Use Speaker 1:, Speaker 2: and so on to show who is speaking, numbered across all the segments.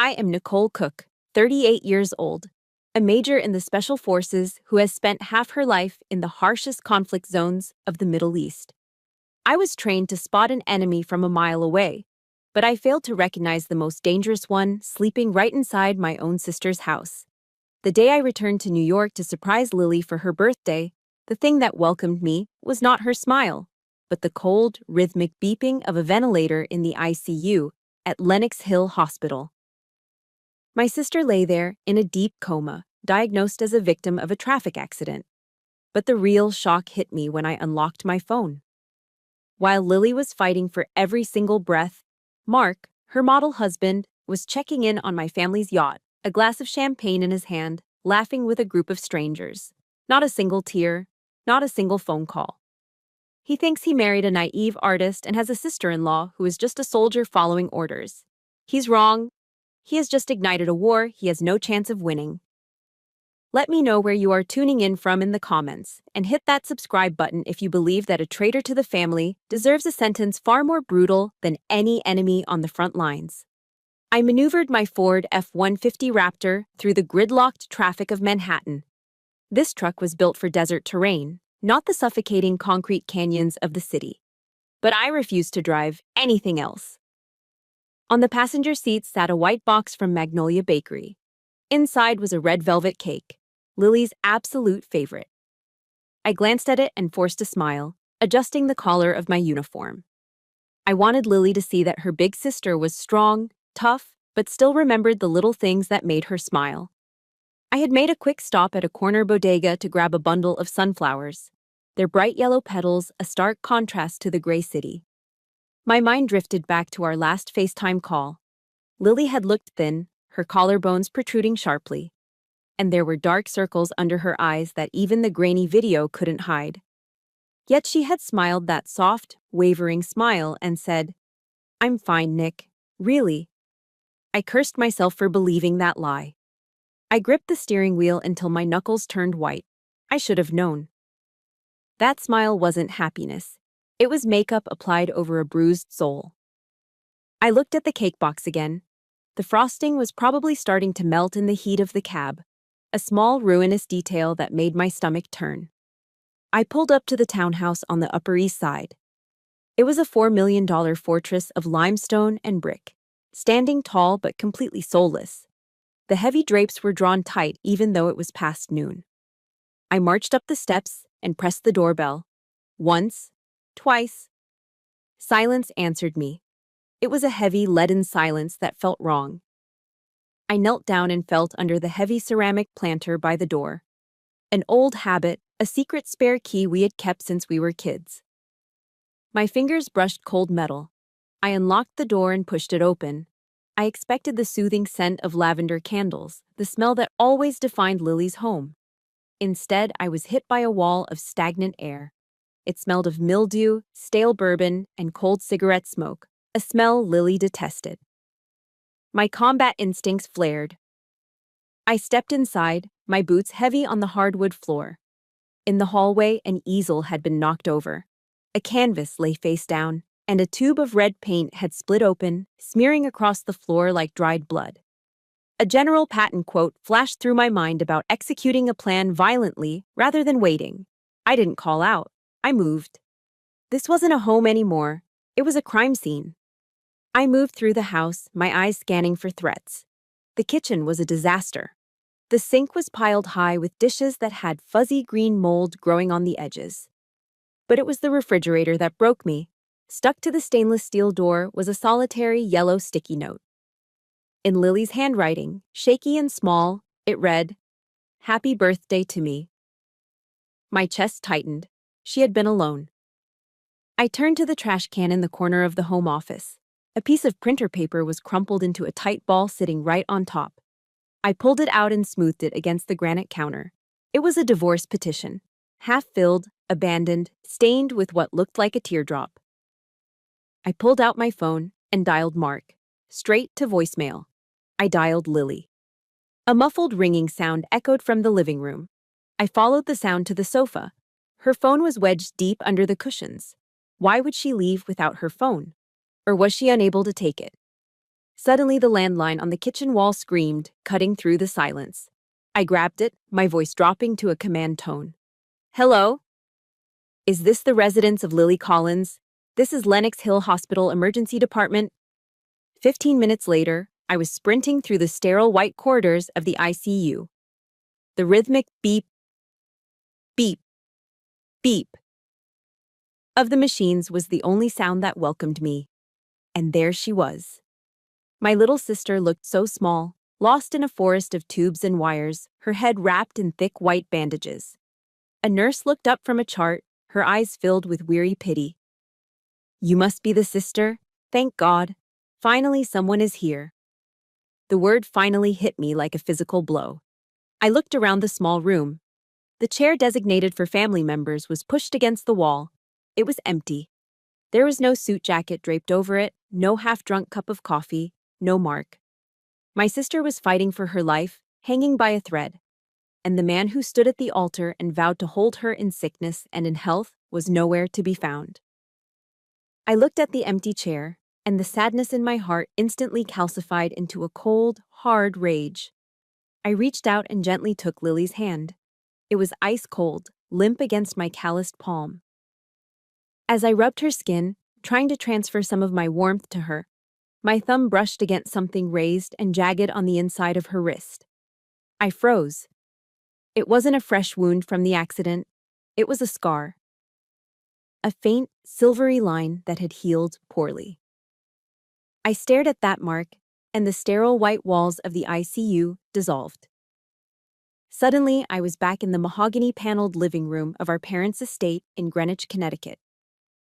Speaker 1: I am Nicole Cook, 38 years old, a major in the Special Forces who has spent half her life in the harshest conflict zones of the Middle East. I was trained to spot an enemy from a mile away, but I failed to recognize the most dangerous one sleeping right inside my own sister's house. The day I returned to New York to surprise Lily for her birthday, the thing that welcomed me was not her smile, but the cold, rhythmic beeping of a ventilator in the ICU at Lenox Hill Hospital. My sister lay there in a deep coma, diagnosed as a victim of a traffic accident. But the real shock hit me when I unlocked my phone. While Lily was fighting for every single breath, Mark, her model husband, was checking in on my family's yacht, a glass of champagne in his hand, laughing with a group of strangers. Not a single tear, not a single phone call. He thinks he married a naive artist and has a sister-in-law who is just a soldier following orders. He's wrong. He has just ignited a war he has no chance of winning. Let me know where you are tuning in from in the comments, and hit that subscribe button if you believe that a traitor to the family deserves a sentence far more brutal than any enemy on the front lines. I maneuvered my Ford F-150 Raptor through the gridlocked traffic of Manhattan. This truck was built for desert terrain, not the suffocating concrete canyons of the city. But I refused to drive anything else. On the passenger seat sat a white box from Magnolia Bakery. Inside was a red velvet cake, Lily's absolute favorite. I glanced at it and forced a smile, adjusting the collar of my uniform. I wanted Lily to see that her big sister was strong, tough, but still remembered the little things that made her smile. I had made a quick stop at a corner bodega to grab a bundle of sunflowers, their bright yellow petals a stark contrast to the gray city. My mind drifted back to our last FaceTime call. Lily had looked thin, her collarbones protruding sharply, and there were dark circles under her eyes that even the grainy video couldn't hide. Yet she had smiled that soft, wavering smile and said, "I'm fine, Nick. Really?" I cursed myself for believing that lie. I gripped the steering wheel until my knuckles turned white. I should have known. That smile wasn't happiness. It was makeup applied over a bruised soul. I looked at the cake box again. The frosting was probably starting to melt in the heat of the cab, a small ruinous detail that made my stomach turn. I pulled up to the townhouse on the Upper East Side. It was a $4 million fortress of limestone and brick, standing tall but completely soulless. The heavy drapes were drawn tight even though it was past noon. I marched up the steps and pressed the doorbell. Once, twice. Silence answered me. It was a heavy, leaden silence that felt wrong. I knelt down and felt under the heavy ceramic planter by the door. An old habit, a secret spare key we had kept since we were kids. My fingers brushed cold metal. I unlocked the door and pushed it open. I expected the soothing scent of lavender candles, the smell that always defined Lily's home. Instead, I was hit by a wall of stagnant air. It smelled of mildew, stale bourbon, and cold cigarette smoke, a smell Lily detested. My combat instincts flared. I stepped inside, my boots heavy on the hardwood floor. In the hallway, an easel had been knocked over. A canvas lay face down, and a tube of red paint had split open, smearing across the floor like dried blood. A General Patton quote flashed through my mind about executing a plan violently rather than waiting. I didn't call out. I moved. This wasn't a home anymore. It was a crime scene. I moved through the house, my eyes scanning for threats. The kitchen was a disaster. The sink was piled high with dishes that had fuzzy green mold growing on the edges. But it was the refrigerator that broke me. Stuck to the stainless steel door was a solitary yellow sticky note. In Lily's handwriting, shaky and small, it read, "Happy birthday to me." My chest tightened. She had been alone. I turned to the trash can in the corner of the home office. A piece of printer paper was crumpled into a tight ball sitting right on top. I pulled it out and smoothed it against the granite counter. It was a divorce petition, half-filled, abandoned, stained with what looked like a teardrop. I pulled out my phone and dialed Mark, straight to voicemail. I dialed Lily. A muffled ringing sound echoed from the living room. I followed the sound to the sofa. Her phone was wedged deep under the cushions. Why would she leave without her phone? Or was she unable to take it? Suddenly, the landline on the kitchen wall screamed, cutting through the silence. I grabbed it, my voice dropping to a command tone. Hello? Is this the residence of Lily Collins? This is Lenox Hill Hospital Emergency Department. 15 minutes later, I was sprinting through the sterile white corridors of the ICU. The rhythmic beep, beep, beep of the machines was the only sound that welcomed me. And there she was. My little sister looked so small, lost in a forest of tubes and wires, her head wrapped in thick white bandages. A nurse looked up from a chart, her eyes filled with weary pity. You must be the sister? Thank God. Finally, someone is here. The word finally hit me like a physical blow. I looked around the small room. The chair designated for family members was pushed against the wall. It was empty. There was no suit jacket draped over it, no half-drunk cup of coffee, no Mark. My sister was fighting for her life, hanging by a thread. And the man who stood at the altar and vowed to hold her in sickness and in health was nowhere to be found. I looked at the empty chair, and the sadness in my heart instantly calcified into a cold, hard rage. I reached out and gently took Lily's hand. It was ice cold, limp against my calloused palm. As I rubbed her skin, trying to transfer some of my warmth to her, my thumb brushed against something raised and jagged on the inside of her wrist. I froze. It wasn't a fresh wound from the accident. It was a scar. A faint, silvery line that had healed poorly. I stared at that mark, and the sterile white walls of the ICU dissolved. Suddenly, I was back in the mahogany-paneled living room of our parents' estate in Greenwich, Connecticut.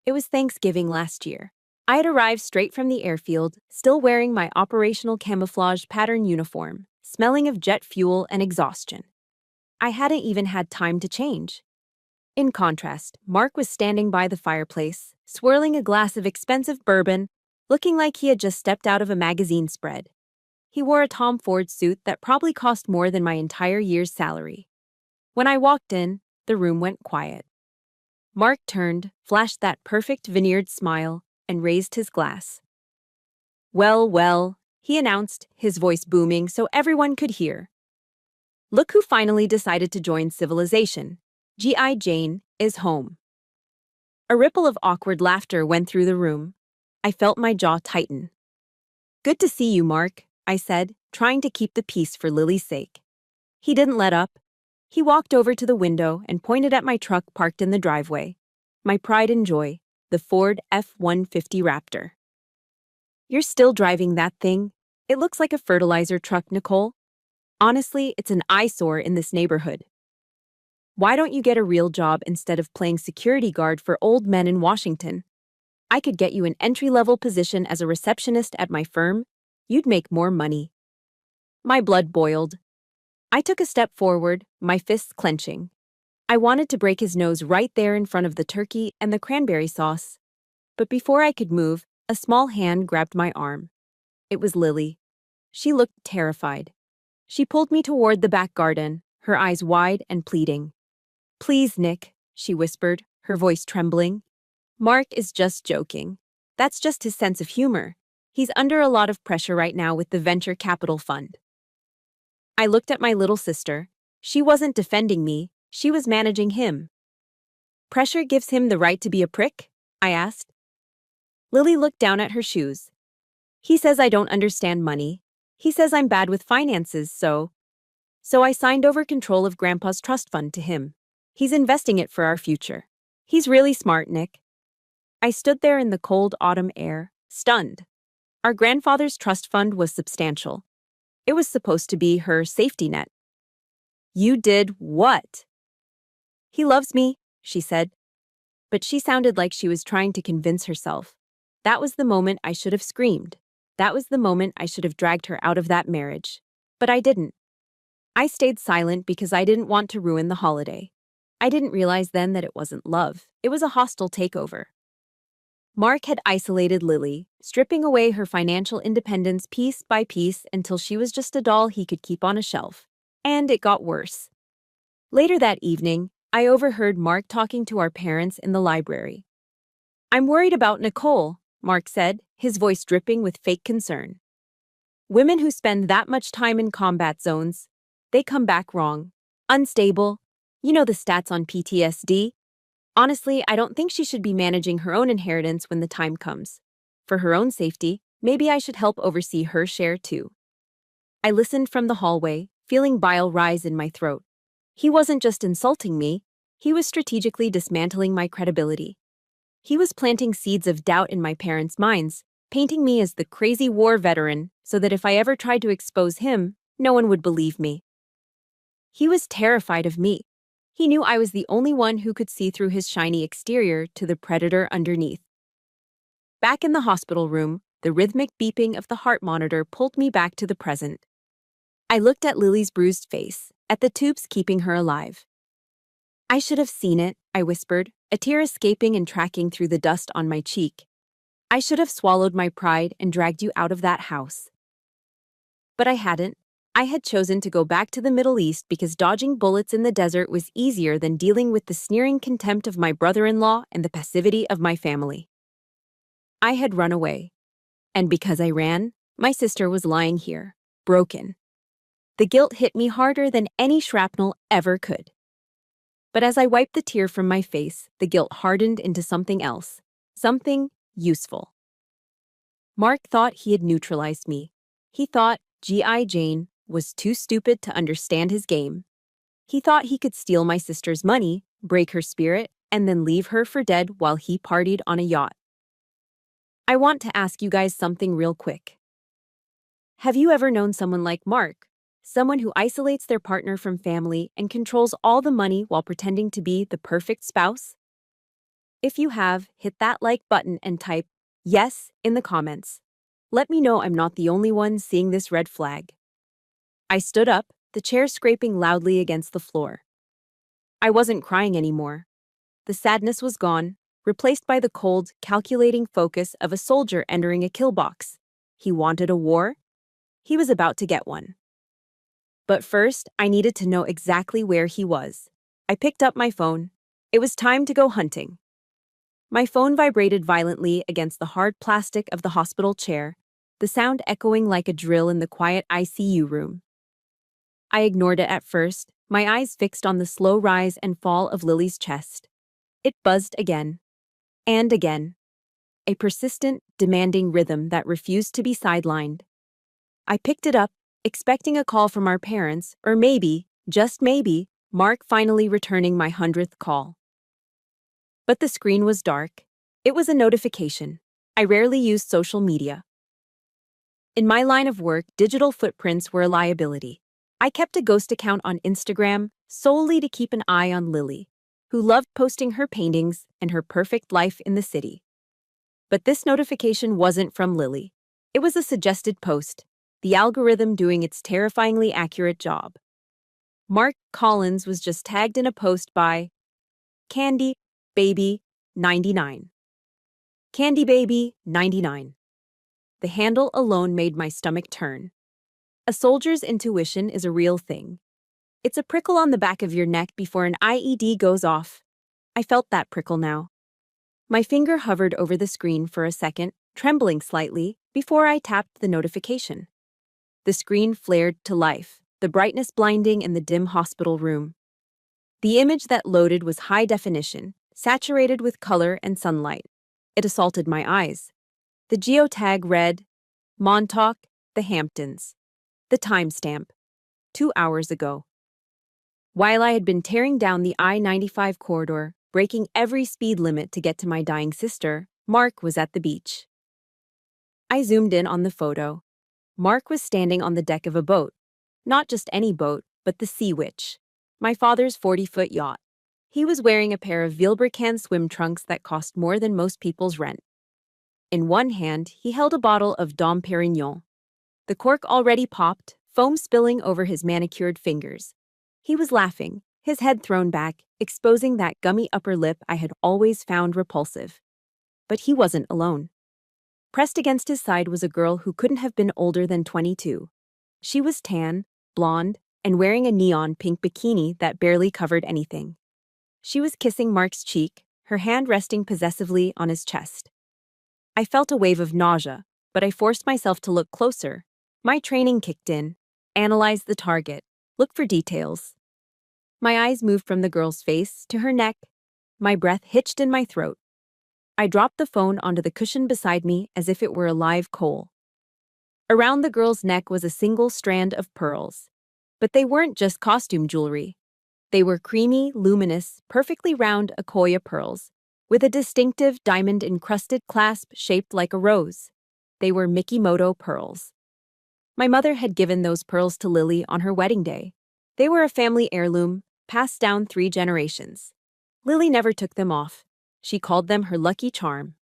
Speaker 1: It was Thanksgiving last year. I had arrived straight from the airfield, still wearing my operational camouflage pattern uniform, smelling of jet fuel and exhaustion. I hadn't even had time to change. In contrast, Mark was standing by the fireplace, swirling a glass of expensive bourbon, looking like he had just stepped out of a magazine spread. He wore a Tom Ford suit that probably cost more than my entire year's salary. When I walked in, the room went quiet. Mark turned, flashed that perfect veneered smile, and raised his glass. Well, well, he announced, his voice booming so everyone could hear. Look who finally decided to join civilization. G.I. Jane is home. A ripple of awkward laughter went through the room. I felt my jaw tighten. Good to see you, Mark, I said, trying to keep the peace for Lily's sake. He didn't let up. He walked over to the window and pointed at my truck parked in the driveway. My pride and joy, the Ford F-150 Raptor. You're still driving that thing? It looks like a fertilizer truck, Nicole. Honestly, it's an eyesore in this neighborhood. Why don't you get a real job instead of playing security guard for old men in Washington? I could get you an entry-level position as a receptionist at my firm. You'd make more money. My blood boiled. I took a step forward, my fists clenching. I wanted to break his nose right there in front of the turkey and the cranberry sauce. But before I could move, a small hand grabbed my arm. It was Lily. She looked terrified. She pulled me toward the back garden, her eyes wide and pleading. Please, Nick, she whispered, her voice trembling. Mark is just joking. That's just his sense of humor. He's under a lot of pressure right now with the venture capital fund. I looked at my little sister. She wasn't defending me, she was managing him. Pressure gives him the right to be a prick? I asked. Lily looked down at her shoes. He says I don't understand money. He says I'm bad with finances, so I signed over control of Grandpa's trust fund to him. He's investing it for our future. He's really smart, Nick. I stood there in the cold autumn air, stunned. Our grandfather's trust fund was substantial. It was supposed to be her safety net. You did what? He loves me, she said. But she sounded like she was trying to convince herself. That was the moment I should have screamed. That was the moment I should have dragged her out of that marriage. But I didn't. I stayed silent because I didn't want to ruin the holiday. I didn't realize then that it wasn't love. It was a hostile takeover. Mark had isolated Lily, stripping away her financial independence piece by piece until she was just a doll he could keep on a shelf. And it got worse. Later that evening, I overheard Mark talking to our parents in the library. I'm worried about Nicole, Mark said, his voice dripping with fake concern. Women who spend that much time in combat zones, they come back wrong. Unstable. You know the stats on PTSD? Honestly, I don't think she should be managing her own inheritance when the time comes. For her own safety, maybe I should help oversee her share too. I listened from the hallway, feeling bile rise in my throat. He wasn't just insulting me, he was strategically dismantling my credibility. He was planting seeds of doubt in my parents' minds, painting me as the crazy war veteran so that if I ever tried to expose him, no one would believe me. He was terrified of me. He knew I was the only one who could see through his shiny exterior to the predator underneath. Back in the hospital room, the rhythmic beeping of the heart monitor pulled me back to the present. I looked at Lily's bruised face, at the tubes keeping her alive. I should have seen it, I whispered, a tear escaping and tracking through the dust on my cheek. I should have swallowed my pride and dragged you out of that house. But I hadn't. I had chosen to go back to the Middle East because dodging bullets in the desert was easier than dealing with the sneering contempt of my brother-in-law and the passivity of my family. I had run away. And because I ran, my sister was lying here, broken. The guilt hit me harder than any shrapnel ever could. But as I wiped the tear from my face, the guilt hardened into something else, something useful. Mark thought he had neutralized me. He thought G.I. Jane was too stupid to understand his game. He thought he could steal my sister's money, break her spirit, and then leave her for dead while he partied on a yacht. I want to ask you guys something real quick. Have you ever known someone like Mark? Someone who isolates their partner from family and controls all the money while pretending to be the perfect spouse? If you have, hit that like button and type yes in the comments. Let me know I'm not the only one seeing this red flag. I stood up, the chair scraping loudly against the floor. I wasn't crying anymore. The sadness was gone, replaced by the cold, calculating focus of a soldier entering a kill box. He wanted a war? He was about to get one. But first, I needed to know exactly where he was. I picked up my phone. It was time to go hunting. My phone vibrated violently against the hard plastic of the hospital chair, the sound echoing like a drill in the quiet ICU room. I ignored it at first, my eyes fixed on the slow rise and fall of Lily's chest. It buzzed again. And again. A persistent, demanding rhythm that refused to be sidelined. I picked it up, expecting a call from our parents, or maybe, just maybe, Mark finally returning my 100th call. But the screen was dark. It was a notification. I rarely used social media. In my line of work, digital footprints were a liability. I kept a ghost account on Instagram solely to keep an eye on Lily, who loved posting her paintings and her perfect life in the city. But this notification wasn't from Lily. It was a suggested post, the algorithm doing its terrifyingly accurate job. Mark Collins was just tagged in a post by Candy Baby 99. Candy Baby 99. The handle alone made my stomach turn. A soldier's intuition is a real thing. It's a prickle on the back of your neck before an IED goes off. I felt that prickle now. My finger hovered over the screen for a second, trembling slightly, before I tapped the notification. The screen flared to life, the brightness blinding in the dim hospital room. The image that loaded was high definition, saturated with color and sunlight. It assaulted my eyes. The geotag read, Montauk, the Hamptons. The timestamp, 2 hours ago. While I had been tearing down the I-95 corridor, breaking every speed limit to get to my dying sister, Mark was at the beach. I zoomed in on the photo. Mark was standing on the deck of a boat. Not just any boat, but the Sea Witch, my father's 40-foot yacht. He was wearing a pair of Vilebrequin swim trunks that cost more than most people's rent. In one hand, he held a bottle of Dom Perignon. The cork already popped, foam spilling over his manicured fingers. He was laughing, his head thrown back, exposing that gummy upper lip I had always found repulsive. But he wasn't alone. Pressed against his side was a girl who couldn't have been older than 22. She was tan, blonde, and wearing a neon pink bikini that barely covered anything. She was kissing Mark's cheek, her hand resting possessively on his chest. I felt a wave of nausea, but I forced myself to look closer. My training kicked in. Analyze the target. Look for details. My eyes moved from the girl's face to her neck. My breath hitched in my throat. I dropped the phone onto the cushion beside me as if it were a live coal. Around the girl's neck was a single strand of pearls. But they weren't just costume jewelry. They were creamy, luminous, perfectly round Akoya pearls, with a distinctive diamond-encrusted clasp shaped like a rose. They were Mikimoto pearls. My mother had given those pearls to Lily on her wedding day. They were a family heirloom, passed down 3 generations. Lily never took them off. She called them her lucky charm.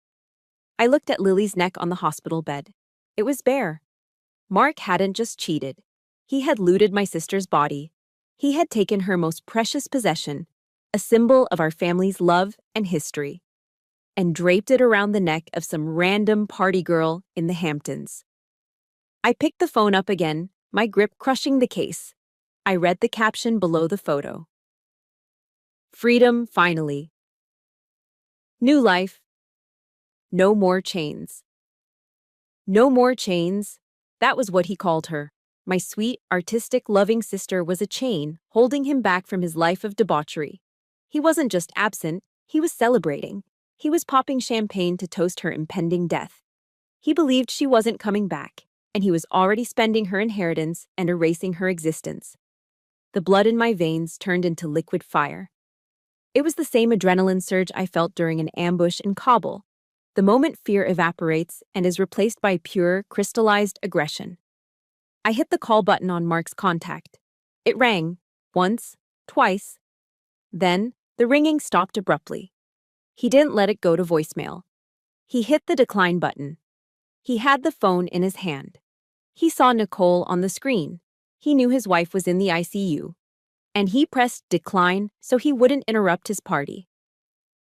Speaker 1: I looked at Lily's neck on the hospital bed. It was bare. Mark hadn't just cheated. He had looted my sister's body. He had taken her most precious possession, a symbol of our family's love and history, and draped it around the neck of some random party girl in the Hamptons. I picked the phone up again, my grip crushing the case. I read the caption below the photo. Freedom, finally. New life. No more chains. No more chains. That was what he called her. My sweet, artistic, loving sister was a chain holding him back from his life of debauchery. He wasn't just absent, he was celebrating. He was popping champagne to toast her impending death. He believed she wasn't coming back, and he was already spending her inheritance and erasing her existence. The blood in my veins turned into liquid fire. It was the same adrenaline surge I felt during an ambush in Kabul, the moment fear evaporates and is replaced by pure, crystallized aggression. I hit the call button on Mark's contact. It rang, once, twice. Then, the ringing stopped abruptly. He didn't let it go to voicemail. He hit the decline button. He had the phone in his hand. He saw Nicole on the screen. He knew his wife was in the ICU. And he pressed decline so he wouldn't interrupt his party.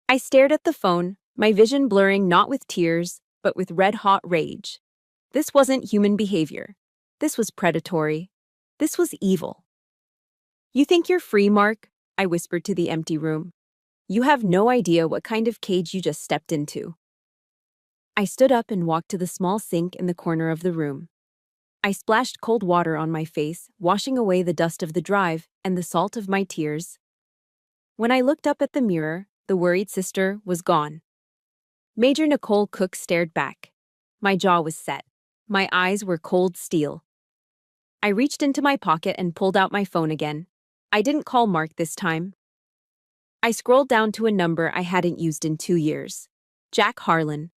Speaker 1: I stared at the phone, my vision blurring not with tears, but with red-hot rage. This wasn't human behavior. This was predatory. This was evil. You think you're free, Mark? I whispered to the empty room. You have no idea what kind of cage you just stepped into. I stood up and walked to the small sink in the corner of the room. I splashed cold water on my face, washing away the dust of the drive and the salt of my tears. When I looked up at the mirror, the worried sister was gone. Major Nicole Cook stared back. My jaw was set. My eyes were cold steel. I reached into my pocket and pulled out my phone again. I didn't call Mark this time. I scrolled down to a number I hadn't used in 2 years. Jack Harlan.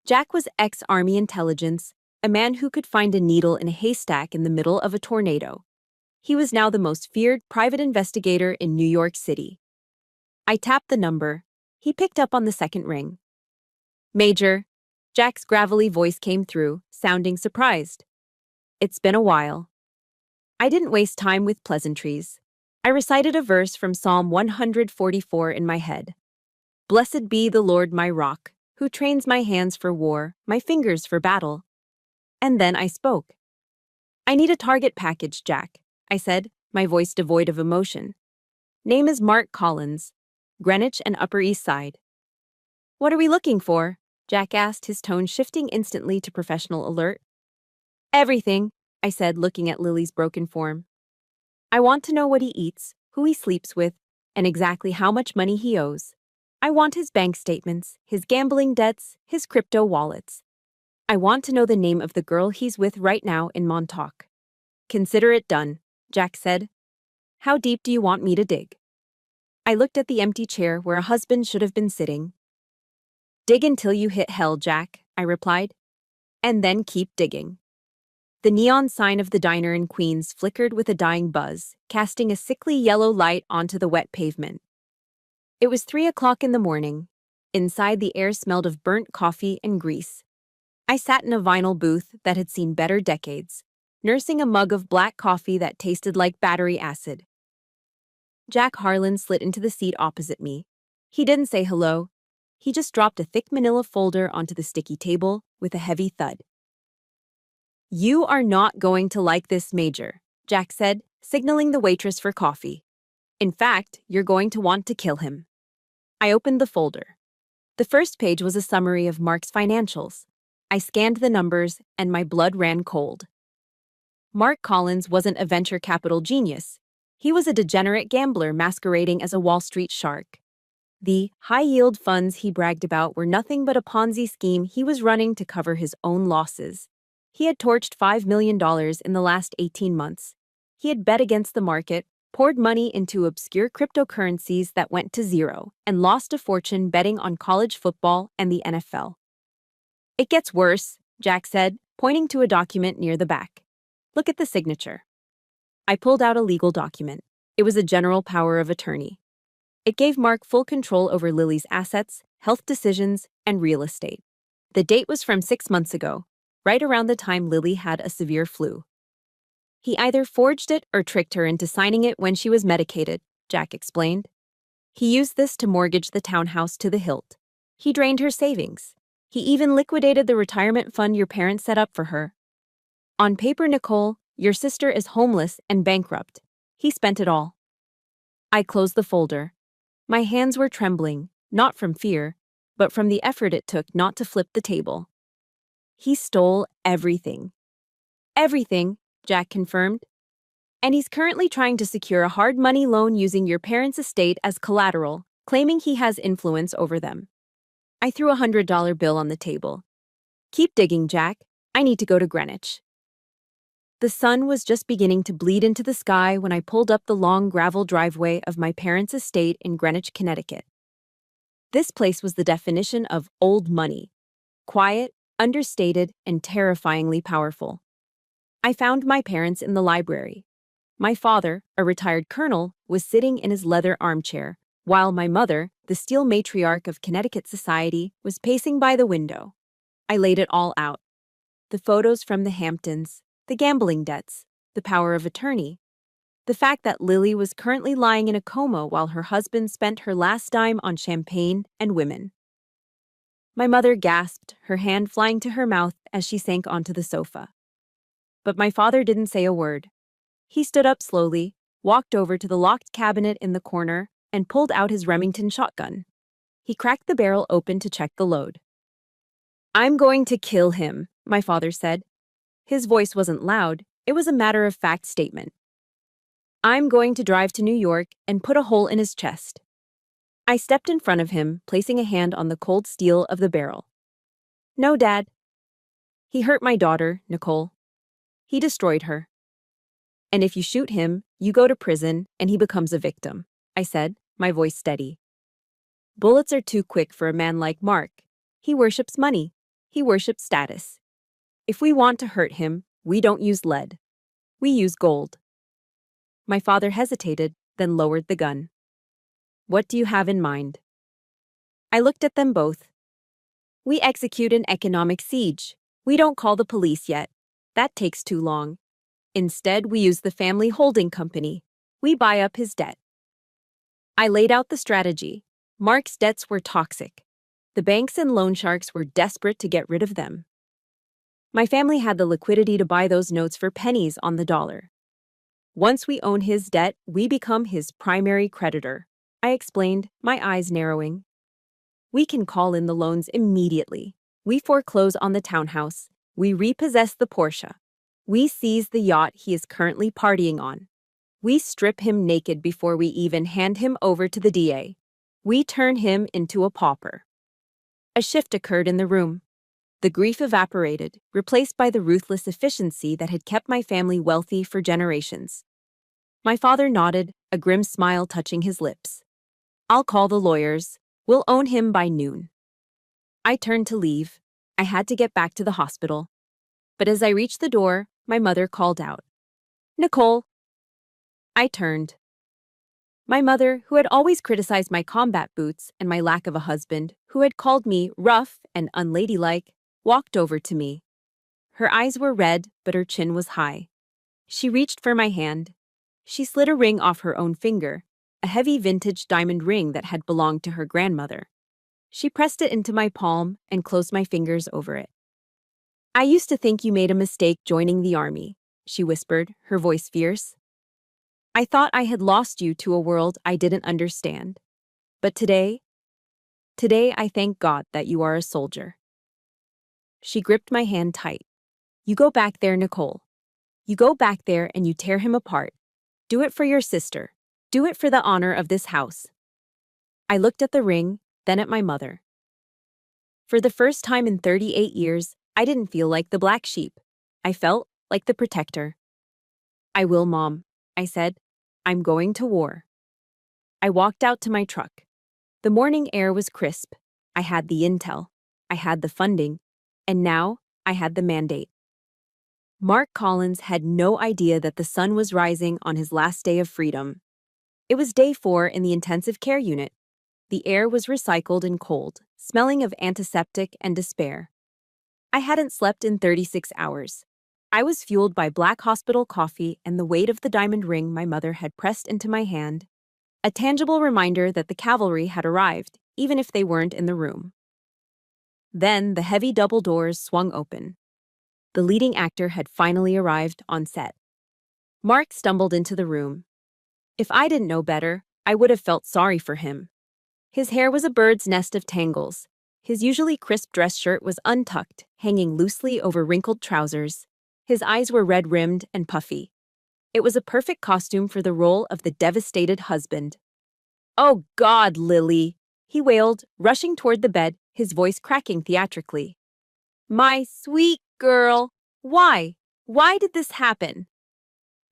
Speaker 1: Jack was ex-Army intelligence, a man who could find a needle in a haystack in the middle of a tornado. He was now the most feared private investigator in New York City. I tapped the number. He picked up on the second ring. Major. Jack's gravelly voice came through, sounding surprised. It's been a while. I didn't waste time with pleasantries. I recited a verse from Psalm 144 in my head. Blessed be the Lord my rock, who trains my hands for war, my fingers for battle. And then I spoke. I need a target package, Jack, I said, my voice devoid of emotion. Name is Mark Collins, Greenwich and Upper East Side. What are we looking for? Jack asked, his tone shifting instantly to professional alert. Everything, I said, looking at Lily's broken form. I want to know what he eats, who he sleeps with, and exactly how much money he owes. I want his bank statements, his gambling debts, his crypto wallets. I want to know the name of the girl he's with right now in Montauk. Consider it done, Jack said. How deep do you want me to dig? I looked at the empty chair where a husband should have been sitting. Dig until you hit hell, Jack, I replied. And then keep digging. The neon sign of the diner in Queens flickered with a dying buzz, casting a sickly yellow light onto the wet pavement. It was 3 o'clock in the morning. Inside, the air smelled of burnt coffee and grease. I sat in a vinyl booth that had seen better decades, nursing a mug of black coffee that tasted like battery acid. Jack Harlan slid into the seat opposite me. He didn't say hello. He just dropped a thick manila folder onto the sticky table with a heavy thud. You are not going to like this, Major, Jack said, signaling the waitress for coffee. In fact, you're going to want to kill him. I opened the folder. The first page was a summary of Mark's financials. I scanned the numbers, and my blood ran cold. Mark Collins wasn't a venture capital genius. He was a degenerate gambler masquerading as a Wall Street shark. The high-yield funds he bragged about were nothing but a Ponzi scheme he was running to cover his own losses. He had torched $5 million in the last 18 months. He had bet against the market, poured money into obscure cryptocurrencies that went to zero, and lost a fortune betting on college football and the NFL. "It gets worse," Jack said, pointing to a document near the back. "Look at the signature." I pulled out a legal document. It was a general power of attorney. It gave Mark full control over Lily's assets, health decisions, and real estate. The date was from 6 months ago, right around the time Lily had a severe flu. "He either forged it or tricked her into signing it when she was medicated," Jack explained. "He used this to mortgage the townhouse to the hilt. He drained her savings. He even liquidated the retirement fund your parents set up for her. On paper, Nicole, your sister is homeless and bankrupt. He spent it all." I closed the folder. My hands were trembling, not from fear, but from the effort it took not to flip the table. "He stole everything." "Everything," Jack confirmed. "And he's currently trying to secure a hard money loan using your parents' estate as collateral, claiming he has influence over them." I threw a $100 bill on the table. "Keep digging, Jack. I need to go to Greenwich." The sun was just beginning to bleed into the sky when I pulled up the long gravel driveway of my parents' estate in Greenwich, Connecticut. This place was the definition of old money: quiet, understated, and terrifyingly powerful. I found my parents in the library. My father, a retired colonel, was sitting in his leather armchair, while my mother, the steel matriarch of Connecticut society, was pacing by the window. I laid it all out. The photos from the Hamptons, the gambling debts, the power of attorney, the fact that Lily was currently lying in a coma while her husband spent her last dime on champagne and women. My mother gasped, her hand flying to her mouth as she sank onto the sofa. But my father didn't say a word. He stood up slowly, walked over to the locked cabinet in the corner, and pulled out his Remington shotgun. He cracked the barrel open to check the load. "I'm going to kill him," my father said. His voice wasn't loud, it was a matter-of-fact statement. "I'm going to drive to New York and put a hole in his chest." I stepped in front of him, placing a hand on the cold steel of the barrel. "No, Dad. He hurt my daughter, Nicole. He destroyed her. And if you shoot him, you go to prison and he becomes a victim," I said, my voice steady. "Bullets are too quick for a man like Mark. He worships money. He worships status. If we want to hurt him, we don't use lead. We use gold." My father hesitated, then lowered the gun. "What do you have in mind?" I looked at them both. "We execute an economic siege. We don't call the police yet. That takes too long. Instead, we use the family holding company. We buy up his debt." I laid out the strategy. Mark's debts were toxic. The banks and loan sharks were desperate to get rid of them. My family had the liquidity to buy those notes for pennies on the dollar. "Once we own his debt, we become his primary creditor," I explained, my eyes narrowing. "We can call in the loans immediately. We foreclose on the townhouse. We repossess the Porsche. We seize the yacht he is currently partying on. We strip him naked before we even hand him over to the DA. We turn him into a pauper." A shift occurred in the room. The grief evaporated, replaced by the ruthless efficiency that had kept my family wealthy for generations. My father nodded, a grim smile touching his lips. "I'll call the lawyers. We'll own him by noon." I turned to leave. I had to get back to the hospital. But as I reached the door, my mother called out, "Nicole." I turned. My mother, who had always criticized my combat boots and my lack of a husband, who had called me rough and unladylike, walked over to me. Her eyes were red, but her chin was high. She reached for my hand. She slid a ring off her own finger, a heavy vintage diamond ring that had belonged to her grandmother. She pressed it into my palm and closed my fingers over it. "I used to think you made a mistake joining the army," she whispered, her voice fierce. "I thought I had lost you to a world I didn't understand. But today I thank God that you are a soldier." She gripped my hand tight. "You go back there, Nicole. You go back there and you tear him apart. Do it for your sister. Do it for the honor of this house." I looked at the ring, then at my mother. For the first time in 38 years, I didn't feel like the black sheep. I felt like the protector. "I will, Mom," I said. "I'm going to war." I walked out to my truck. The morning air was crisp. I had the intel. I had the funding. And now, I had the mandate. Mark Collins had no idea that the sun was rising on his last day of freedom. It was day 4 in the intensive care unit. The air was recycled and cold, smelling of antiseptic and despair. I hadn't slept in 36 hours. I was fueled by black hospital coffee and the weight of the diamond ring my mother had pressed into my hand, a tangible reminder that the cavalry had arrived, even if they weren't in the room. Then the heavy double doors swung open. The leading actor had finally arrived on set. Mark stumbled into the room. If I didn't know better, I would have felt sorry for him. His hair was a bird's nest of tangles. His usually crisp dress shirt was untucked, hanging loosely over wrinkled trousers. His eyes were red-rimmed and puffy. It was a perfect costume for the role of the devastated husband. "Oh God, Lily!" he wailed, rushing toward the bed, his voice cracking theatrically. "My sweet girl! Why? Why did this happen?"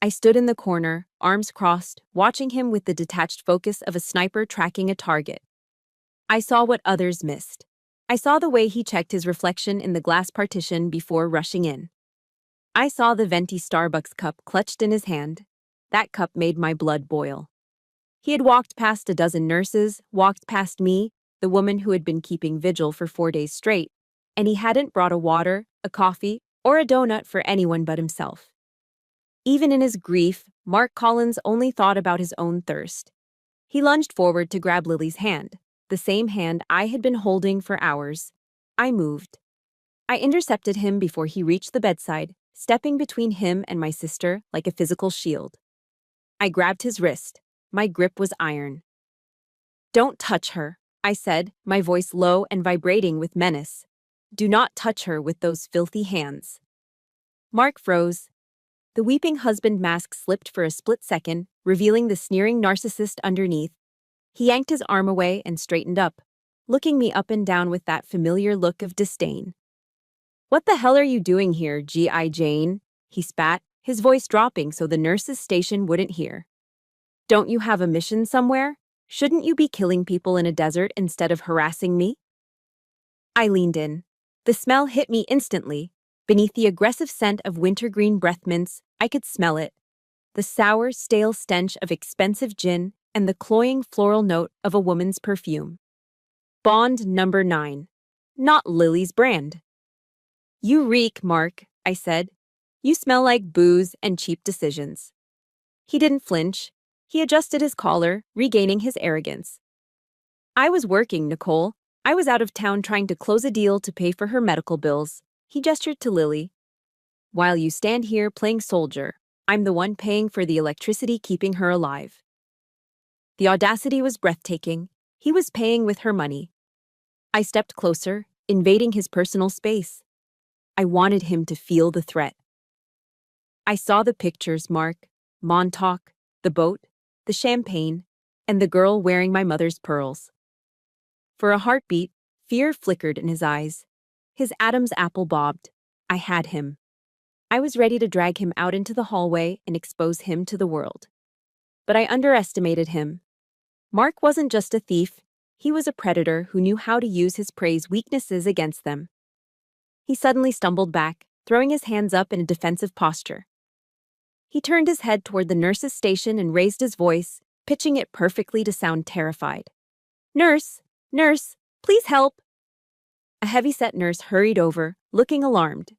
Speaker 1: I stood in the corner, arms crossed, watching him with the detached focus of a sniper tracking a target. I saw what others missed. I saw the way he checked his reflection in the glass partition before rushing in. I saw the venti Starbucks cup clutched in his hand. That cup made my blood boil. He had walked past a dozen nurses, walked past me, the woman who had been keeping vigil for 4 days straight, and he hadn't brought a water, a coffee, or a donut for anyone but himself. Even in his grief, Mark Collins only thought about his own thirst. He lunged forward to grab Lily's hand, the same hand I had been holding for hours. I moved. I intercepted him before he reached the bedside, stepping between him and my sister like a physical shield. I grabbed his wrist. My grip was iron. "Don't touch her," I said, my voice low and vibrating with menace. "Do not touch her with those filthy hands." Mark froze. The weeping husband mask slipped for a split second, revealing the sneering narcissist underneath. He yanked his arm away and straightened up, looking me up and down with that familiar look of disdain. "What the hell are you doing here, G.I. Jane?" he spat, his voice dropping so the nurse's station wouldn't hear. "Don't you have a mission somewhere? Shouldn't you be killing people in a desert instead of harassing me?" I leaned in. The smell hit me instantly. Beneath the aggressive scent of wintergreen breath mints, I could smell it. The sour, stale stench of expensive gin and the cloying floral note of a woman's perfume. Bond number 9. Not Lily's brand. "You reek, Mark," I said. "You smell like booze and cheap decisions." He didn't flinch. He adjusted his collar, regaining his arrogance. "I was working, Nicole. I was out of town trying to close a deal to pay for her medical bills." He gestured to Lily. "While you stand here playing soldier, I'm the one paying for the electricity keeping her alive." The audacity was breathtaking. He was paying with her money. I stepped closer, invading his personal space. I wanted him to feel the threat. I saw the pictures, Mark. Montauk, the boat, the champagne, and the girl wearing my mother's pearls. For a heartbeat, fear flickered in his eyes. His Adam's apple bobbed. I had him. I was ready to drag him out into the hallway and expose him to the world. But I underestimated him. Mark wasn't just a thief. He was a predator who knew how to use his prey's weaknesses against them. He suddenly stumbled back, throwing his hands up in a defensive posture. He turned his head toward the nurse's station and raised his voice, pitching it perfectly to sound terrified. "Nurse! Nurse! Please help!" A heavy-set nurse hurried over, looking alarmed.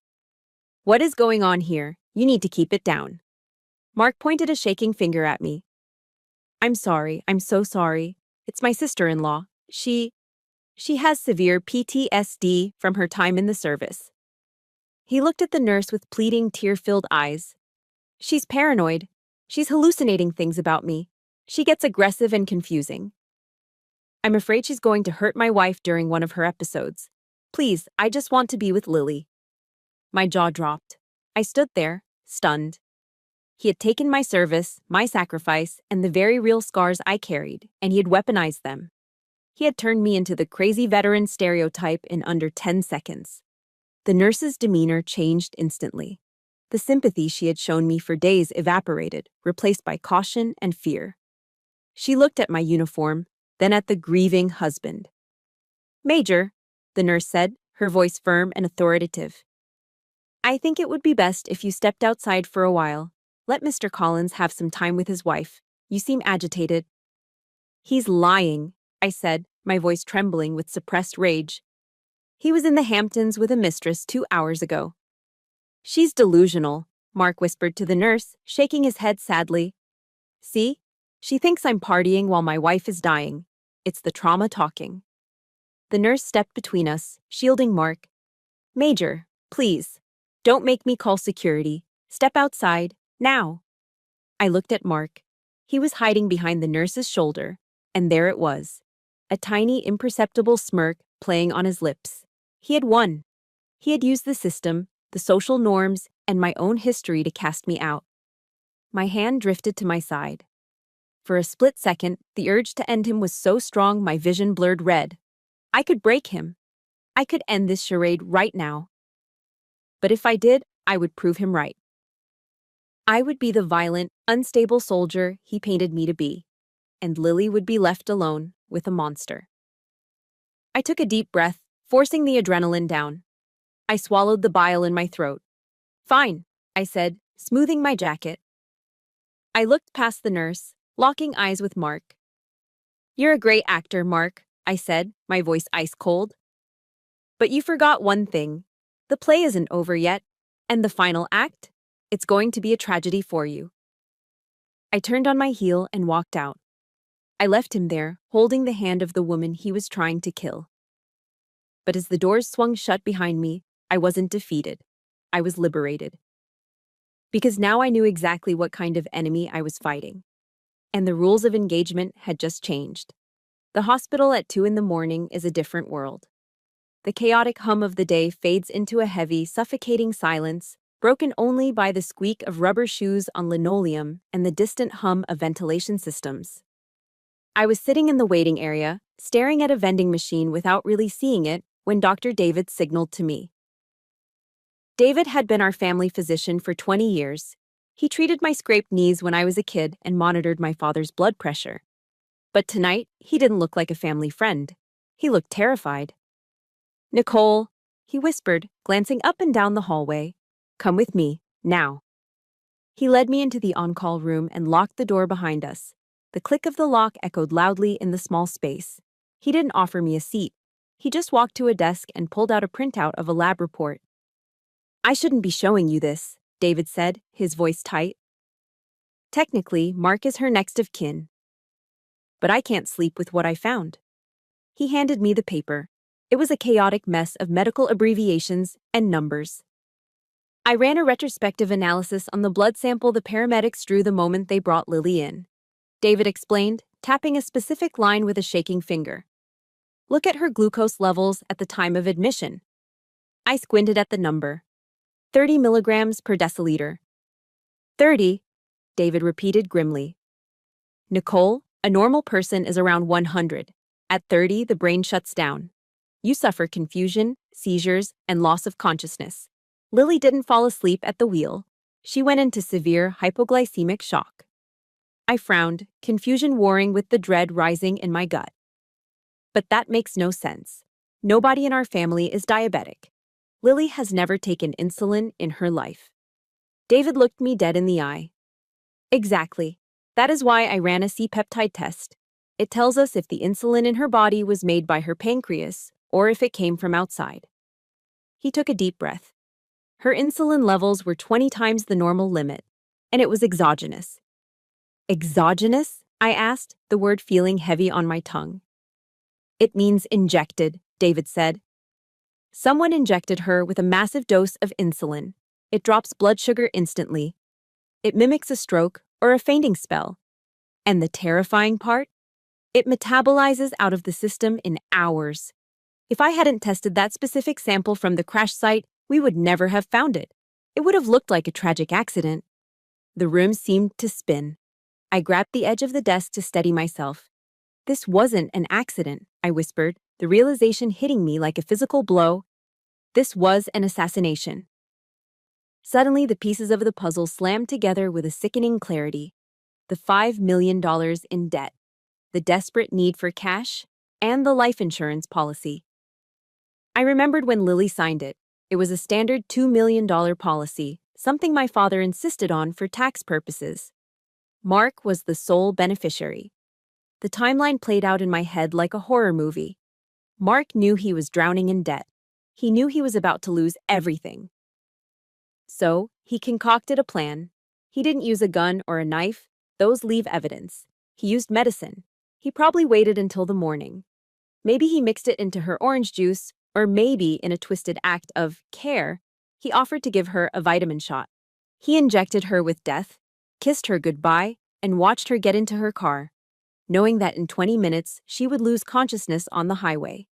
Speaker 1: "What is going on here? You need to keep it down." Mark pointed a shaking finger at me. I'm so sorry. It's my sister-in-law. She has severe PTSD from her time in the service." He looked at the nurse with pleading, tear-filled eyes. "She's paranoid. She's hallucinating things about me. She gets aggressive and confusing. I'm afraid she's going to hurt my wife during one of her episodes. Please, I just want to be with Lily." My jaw dropped. I stood there, stunned. He had taken my service, my sacrifice, and the very real scars I carried, and he had weaponized them. He had turned me into the crazy veteran stereotype in under 10 seconds. The nurse's demeanor changed instantly. The sympathy she had shown me for days evaporated, replaced by caution and fear. She looked at my uniform, then at the grieving husband. "Major," the nurse said, her voice firm and authoritative. "I think it would be best if you stepped outside for a while. Let Mr. Collins have some time with his wife. You seem agitated." "He's lying," I said, my voice trembling with suppressed rage. "He was in the Hamptons with a mistress 2 hours ago." "She's delusional," Mark whispered to the nurse, shaking his head sadly. "See? She thinks I'm partying while my wife is dying. It's the trauma talking." The nurse stepped between us, shielding Mark. "Major, please, don't make me call security. Step outside, now." I looked at Mark. He was hiding behind the nurse's shoulder, and there it was, a tiny, imperceptible smirk playing on his lips. He had won. He had used the system, the social norms, and my own history to cast me out. My hand drifted to my side. For a split second, the urge to end him was so strong my vision blurred red. I could break him. I could end this charade right now. But if I did, I would prove him right. I would be the violent, unstable soldier he painted me to be, and Lily would be left alone with a monster. I took a deep breath, forcing the adrenaline down. I swallowed the bile in my throat. "Fine," I said, smoothing my jacket. I looked past the nurse, locking eyes with Mark. "You're a great actor, Mark," I said, my voice ice cold. "But you forgot one thing. The play isn't over yet, and the final act? It's going to be a tragedy for you." I turned on my heel and walked out. I left him there, holding the hand of the woman he was trying to kill. But as the doors swung shut behind me, I wasn't defeated. I was liberated. Because now I knew exactly what kind of enemy I was fighting. And the rules of engagement had just changed. The hospital at 2 a.m. is a different world. The chaotic hum of the day fades into a heavy, suffocating silence, broken only by the squeak of rubber shoes on linoleum and the distant hum of ventilation systems. I was sitting in the waiting area, staring at a vending machine without really seeing it, when Dr. David signaled to me. David had been our family physician for 20 years. He treated my scraped knees when I was a kid and monitored my father's blood pressure. But tonight, he didn't look like a family friend. He looked terrified. "Nicole," he whispered, glancing up and down the hallway. "Come with me, now." He led me into the on-call room and locked the door behind us. The click of the lock echoed loudly in the small space. He didn't offer me a seat. He just walked to a desk and pulled out a printout of a lab report. "I shouldn't be showing you this," David said, his voice tight. "Technically, Mark is her next of kin. But I can't sleep with what I found." He handed me the paper. It was a chaotic mess of medical abbreviations and numbers. I ran a retrospective analysis on the blood sample the paramedics drew the moment they brought Lily in. David explained, tapping a specific line with a shaking finger. "Look at her glucose levels at the time of admission." I squinted at the number. 30 milligrams per deciliter. 30, David repeated grimly. "Nicole, a normal person is around 100. At 30, the brain shuts down. You suffer confusion, seizures, and loss of consciousness. Lily didn't fall asleep at the wheel. She went into severe hypoglycemic shock." I frowned, confusion warring with the dread rising in my gut. "But that makes no sense. Nobody in our family is diabetic. Lily has never taken insulin in her life." David looked me dead in the eye. "Exactly. That is why I ran a C-peptide test. It tells us if the insulin in her body was made by her pancreas or if it came from outside." He took a deep breath. Her insulin levels were 20 times the normal limit, and it was exogenous. "Exogenous?" I asked, the word feeling heavy on my tongue. "It means injected," David said. "Someone injected her with a massive dose of insulin. It drops blood sugar instantly. It mimics a stroke or a fainting spell. And the terrifying part? It metabolizes out of the system in hours. If I hadn't tested that specific sample from the crash site, we would never have found it. It would have looked like a tragic accident." The room seemed to spin. I grabbed the edge of the desk to steady myself. This wasn't an accident, I whispered, the realization hitting me like a physical blow. This was an assassination. Suddenly, the pieces of the puzzle slammed together with a sickening clarity. The $5 million in debt, the desperate need for cash, and the life insurance policy. I remembered when Lily signed it. It was a standard $2 million policy, something my father insisted on for tax purposes. Mark was the sole beneficiary. The timeline played out in my head like a horror movie. Mark knew he was drowning in debt. He knew he was about to lose everything. So, he concocted a plan. He didn't use a gun or a knife. Those leave evidence. He used medicine. He probably waited until the morning. Maybe he mixed it into her orange juice, or maybe in a twisted act of care, he offered to give her a vitamin shot. He injected her with death, kissed her goodbye, and watched her get into her car, knowing that in 20 minutes she would lose consciousness on the highway.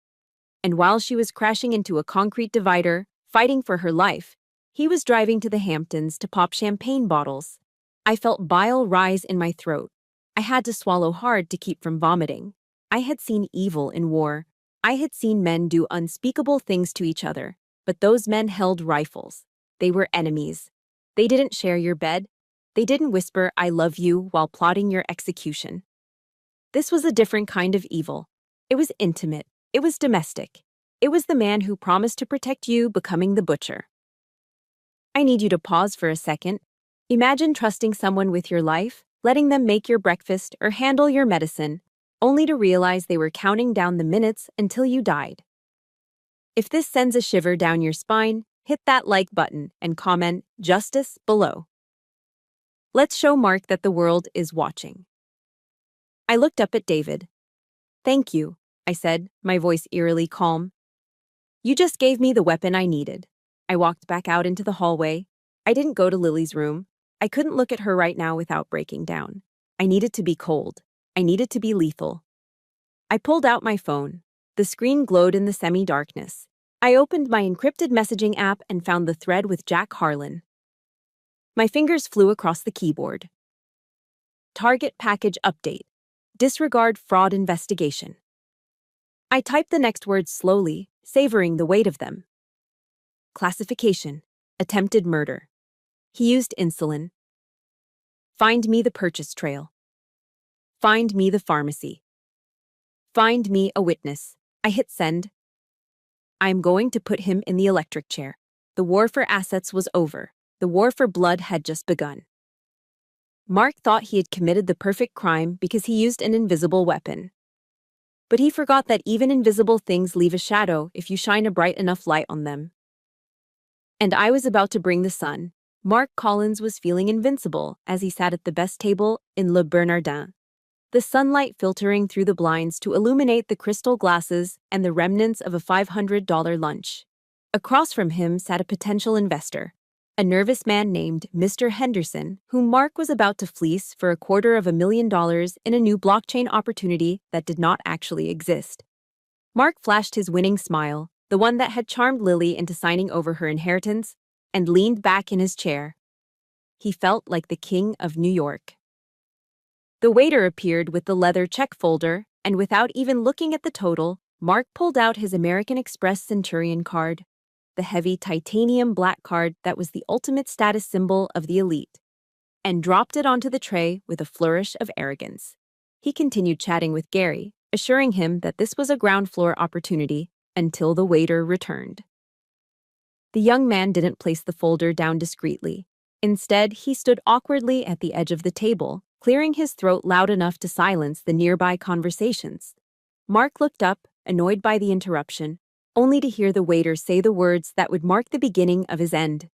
Speaker 1: And while she was crashing into a concrete divider, fighting for her life, he was driving to the Hamptons to pop champagne bottles. I felt bile rise in my throat. I had to swallow hard to keep from vomiting. I had seen evil in war. I had seen men do unspeakable things to each other, but those men held rifles. They were enemies. They didn't share your bed. They didn't whisper, "I love you," while plotting your execution. This was a different kind of evil. It was intimate. It was domestic. It was the man who promised to protect you becoming the butcher. I need you to pause for a second. Imagine trusting someone with your life, letting them make your breakfast or handle your medicine, only to realize they were counting down the minutes until you died. If this sends a shiver down your spine, hit that like button and comment "Justice" below. Let's show Mark that the world is watching. I looked up at David. "Thank you," I said, my voice eerily calm. "You just gave me the weapon I needed." I walked back out into the hallway. I didn't go to Lily's room. I couldn't look at her right now without breaking down. I needed to be cold. I needed to be lethal. I pulled out my phone. The screen glowed in the semi-darkness. I opened my encrypted messaging app and found the thread with Jack Harlan. My fingers flew across the keyboard. Target package update. Disregard fraud investigation. I typed the next words slowly, savoring the weight of them. Classification: attempted murder. He used insulin. Find me the purchase trail. Find me the pharmacy. Find me a witness. I hit send. I am going to put him in the electric chair. The war for assets was over. The war for blood had just begun. Mark thought he had committed the perfect crime because he used an invisible weapon. But he forgot that even invisible things leave a shadow if you shine a bright enough light on them. And I was about to bring the sun. Mark Collins was feeling invincible as he sat at the best table in Le Bernardin, the sunlight filtering through the blinds to illuminate the crystal glasses and the remnants of a $500 lunch. Across from him sat a potential investor, a nervous man named Mr. Henderson, whom Mark was about to fleece for $250,000 in a new blockchain opportunity that did not actually exist. Mark flashed his winning smile, the one that had charmed Lily into signing over her inheritance, and leaned back in his chair. He felt like the king of New York. The waiter appeared with the leather check folder, and without even looking at the total, Mark pulled out his American Express Centurion card, the heavy titanium black card that was the ultimate status symbol of the elite, and dropped it onto the tray with a flourish of arrogance. He continued chatting with Gary, assuring him that this was a ground floor opportunity until the waiter returned. The young man didn't place the folder down discreetly. Instead, he stood awkwardly at the edge of the table, clearing his throat loud enough to silence the nearby conversations. Mark looked up, annoyed by the interruption, only to hear the waiter say the words that would mark the beginning of his end.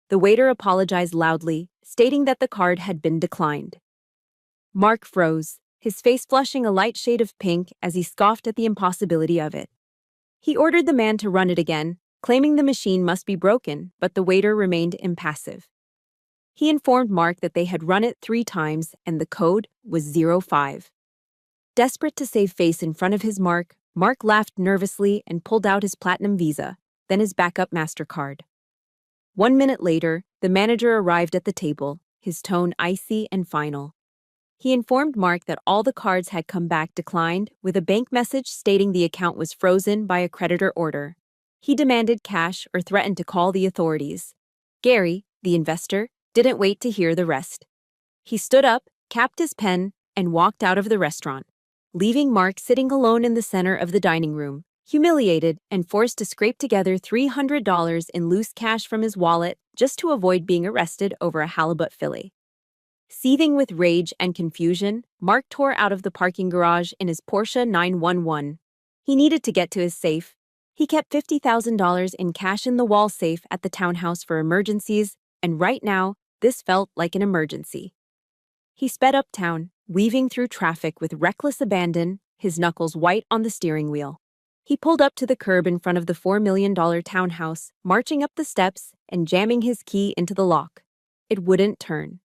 Speaker 1: The waiter apologized loudly, stating that the card had been declined. Mark froze, his face flushing a light shade of pink as he scoffed at the impossibility of it. He ordered the man to run it again, claiming the machine must be broken, but the waiter remained impassive. He informed Mark that they had run it 3 times and the code was 05. Desperate to save face in front of his Mark laughed nervously and pulled out his Platinum Visa, then his backup MasterCard. 1 minute later, the manager arrived at the table, his tone icy and final. He informed Mark that all the cards had come back declined, with a bank message stating the account was frozen by a creditor order. He demanded cash or threatened to call the authorities. Gary, the investor, didn't wait to hear the rest. He stood up, capped his pen, and walked out of the restaurant, leaving Mark sitting alone in the center of the dining room, humiliated and forced to scrape together $300 in loose cash from his wallet just to avoid being arrested over a halibut fillet. Seething with rage and confusion, Mark tore out of the parking garage in his Porsche 911. He needed to get to his safe. He kept $50,000 in cash in the wall safe at the townhouse for emergencies, and right now, this felt like an emergency. He sped uptown, weaving through traffic with reckless abandon, his knuckles white on the steering wheel. He pulled up to the curb in front of the $4 million townhouse, marching up the steps and jamming his key into the lock. It wouldn't turn.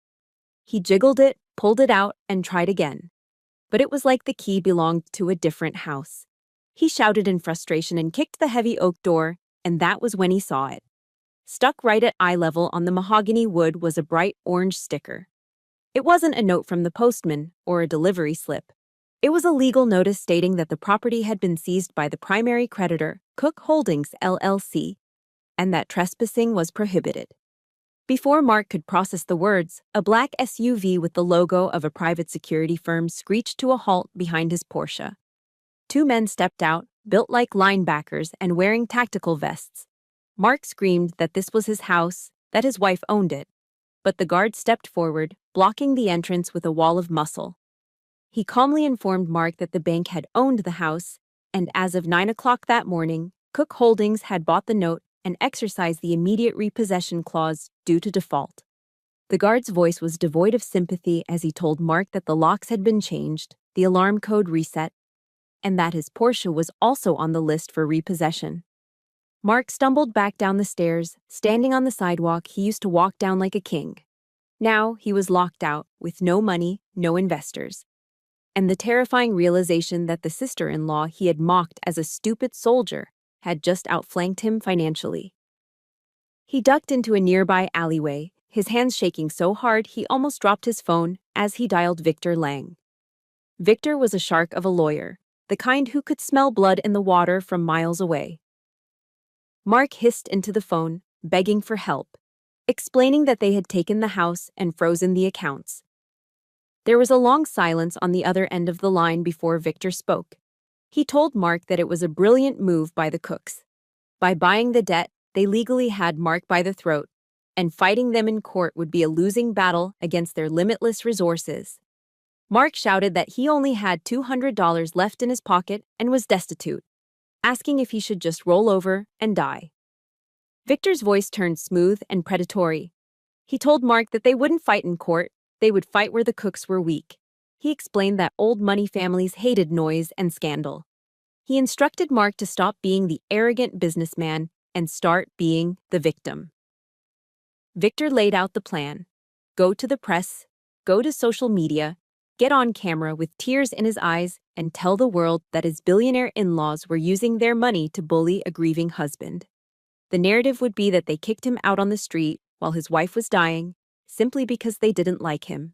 Speaker 1: He jiggled it, pulled it out, and tried again. But it was like the key belonged to a different house. He shouted in frustration and kicked the heavy oak door, and that was when he saw it. Stuck right at eye level on the mahogany wood was a bright orange sticker. It wasn't a note from the postman or a delivery slip. It was a legal notice stating that the property had been seized by the primary creditor, Cook Holdings, LLC, and that trespassing was prohibited. Before Mark could process the words, a black SUV with the logo of a private security firm screeched to a halt behind his Porsche. Two men stepped out, built like linebackers and wearing tactical vests. Mark screamed that this was his house, that his wife owned it. But the guard stepped forward, blocking the entrance with a wall of muscle. He calmly informed Mark that the bank had owned the house, and as of 9 o'clock that morning, Cook Holdings had bought the note and exercised the immediate repossession clause due to default. The guard's voice was devoid of sympathy as he told Mark that the locks had been changed, the alarm code reset, and that his Porsche was also on the list for repossession. Mark stumbled back down the stairs, standing on the sidewalk he used to walk down like a king. Now he was locked out, with no money, no investors. And the terrifying realization that the sister-in-law he had mocked as a stupid soldier had just outflanked him financially. He ducked into a nearby alleyway, his hands shaking so hard he almost dropped his phone as he dialed Victor Lang. Victor was a shark of a lawyer, the kind who could smell blood in the water from miles away. Mark hissed into the phone, begging for help, explaining that they had taken the house and frozen the accounts. There was a long silence on the other end of the line before Victor spoke. He told Mark that it was a brilliant move by the Cooks. By buying the debt, they legally had Mark by the throat, and fighting them in court would be a losing battle against their limitless resources. Mark shouted that he only had $200 left in his pocket and was destitute, asking if he should just roll over and die. Victor's voice turned smooth and predatory. He told Mark that they wouldn't fight in court, they would fight where the Cooks were weak. He explained that old money families hated noise and scandal. He instructed Mark to stop being the arrogant businessman and start being the victim. Victor laid out the plan. Go to the press, go to social media, get on camera with tears in his eyes, and tell the world that his billionaire in-laws were using their money to bully a grieving husband. The narrative would be that they kicked him out on the street while his wife was dying, simply because they didn't like him.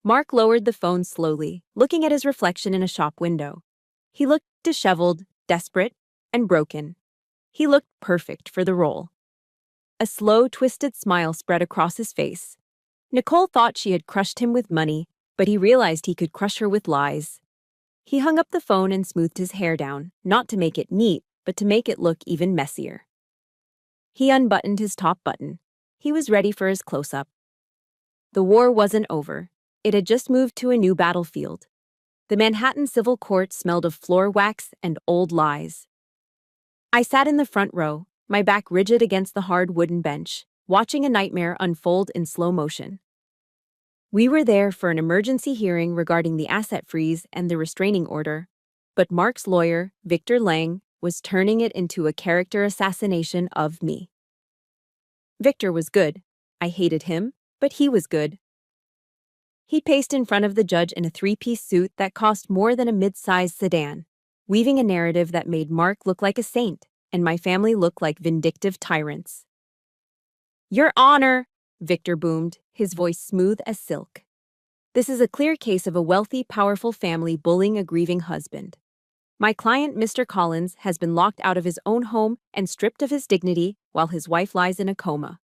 Speaker 1: Mark lowered the phone slowly, looking at his reflection in a shop window. He looked disheveled, desperate, and broken. He looked perfect for the role. A slow, twisted smile spread across his face. Nicole thought she had crushed him with money, but he realized he could crush her with lies. He hung up the phone and smoothed his hair down, not to make it neat, but to make it look even messier. He unbuttoned his top button. He was ready for his close-up. The war wasn't over. It had just moved to a new battlefield. The Manhattan civil court smelled of floor wax and old lies. I sat in the front row, my back rigid against the hard wooden bench, watching a nightmare unfold in slow motion. We were there for an emergency hearing regarding the asset freeze and the restraining order, but Mark's lawyer, Victor Lang, was turning it into a character assassination of me. Victor was good. I hated him, but he was good. He paced in front of the judge in a three-piece suit that cost more than a mid-sized sedan, weaving a narrative that made Mark look like a saint and my family look like vindictive tyrants. Your Honor, Victor boomed, his voice smooth as silk. "This is a clear case of a wealthy, powerful family bullying a grieving husband. My client, Mr. Collins, has been locked out of his own home and stripped of his dignity while his wife lies in a coma.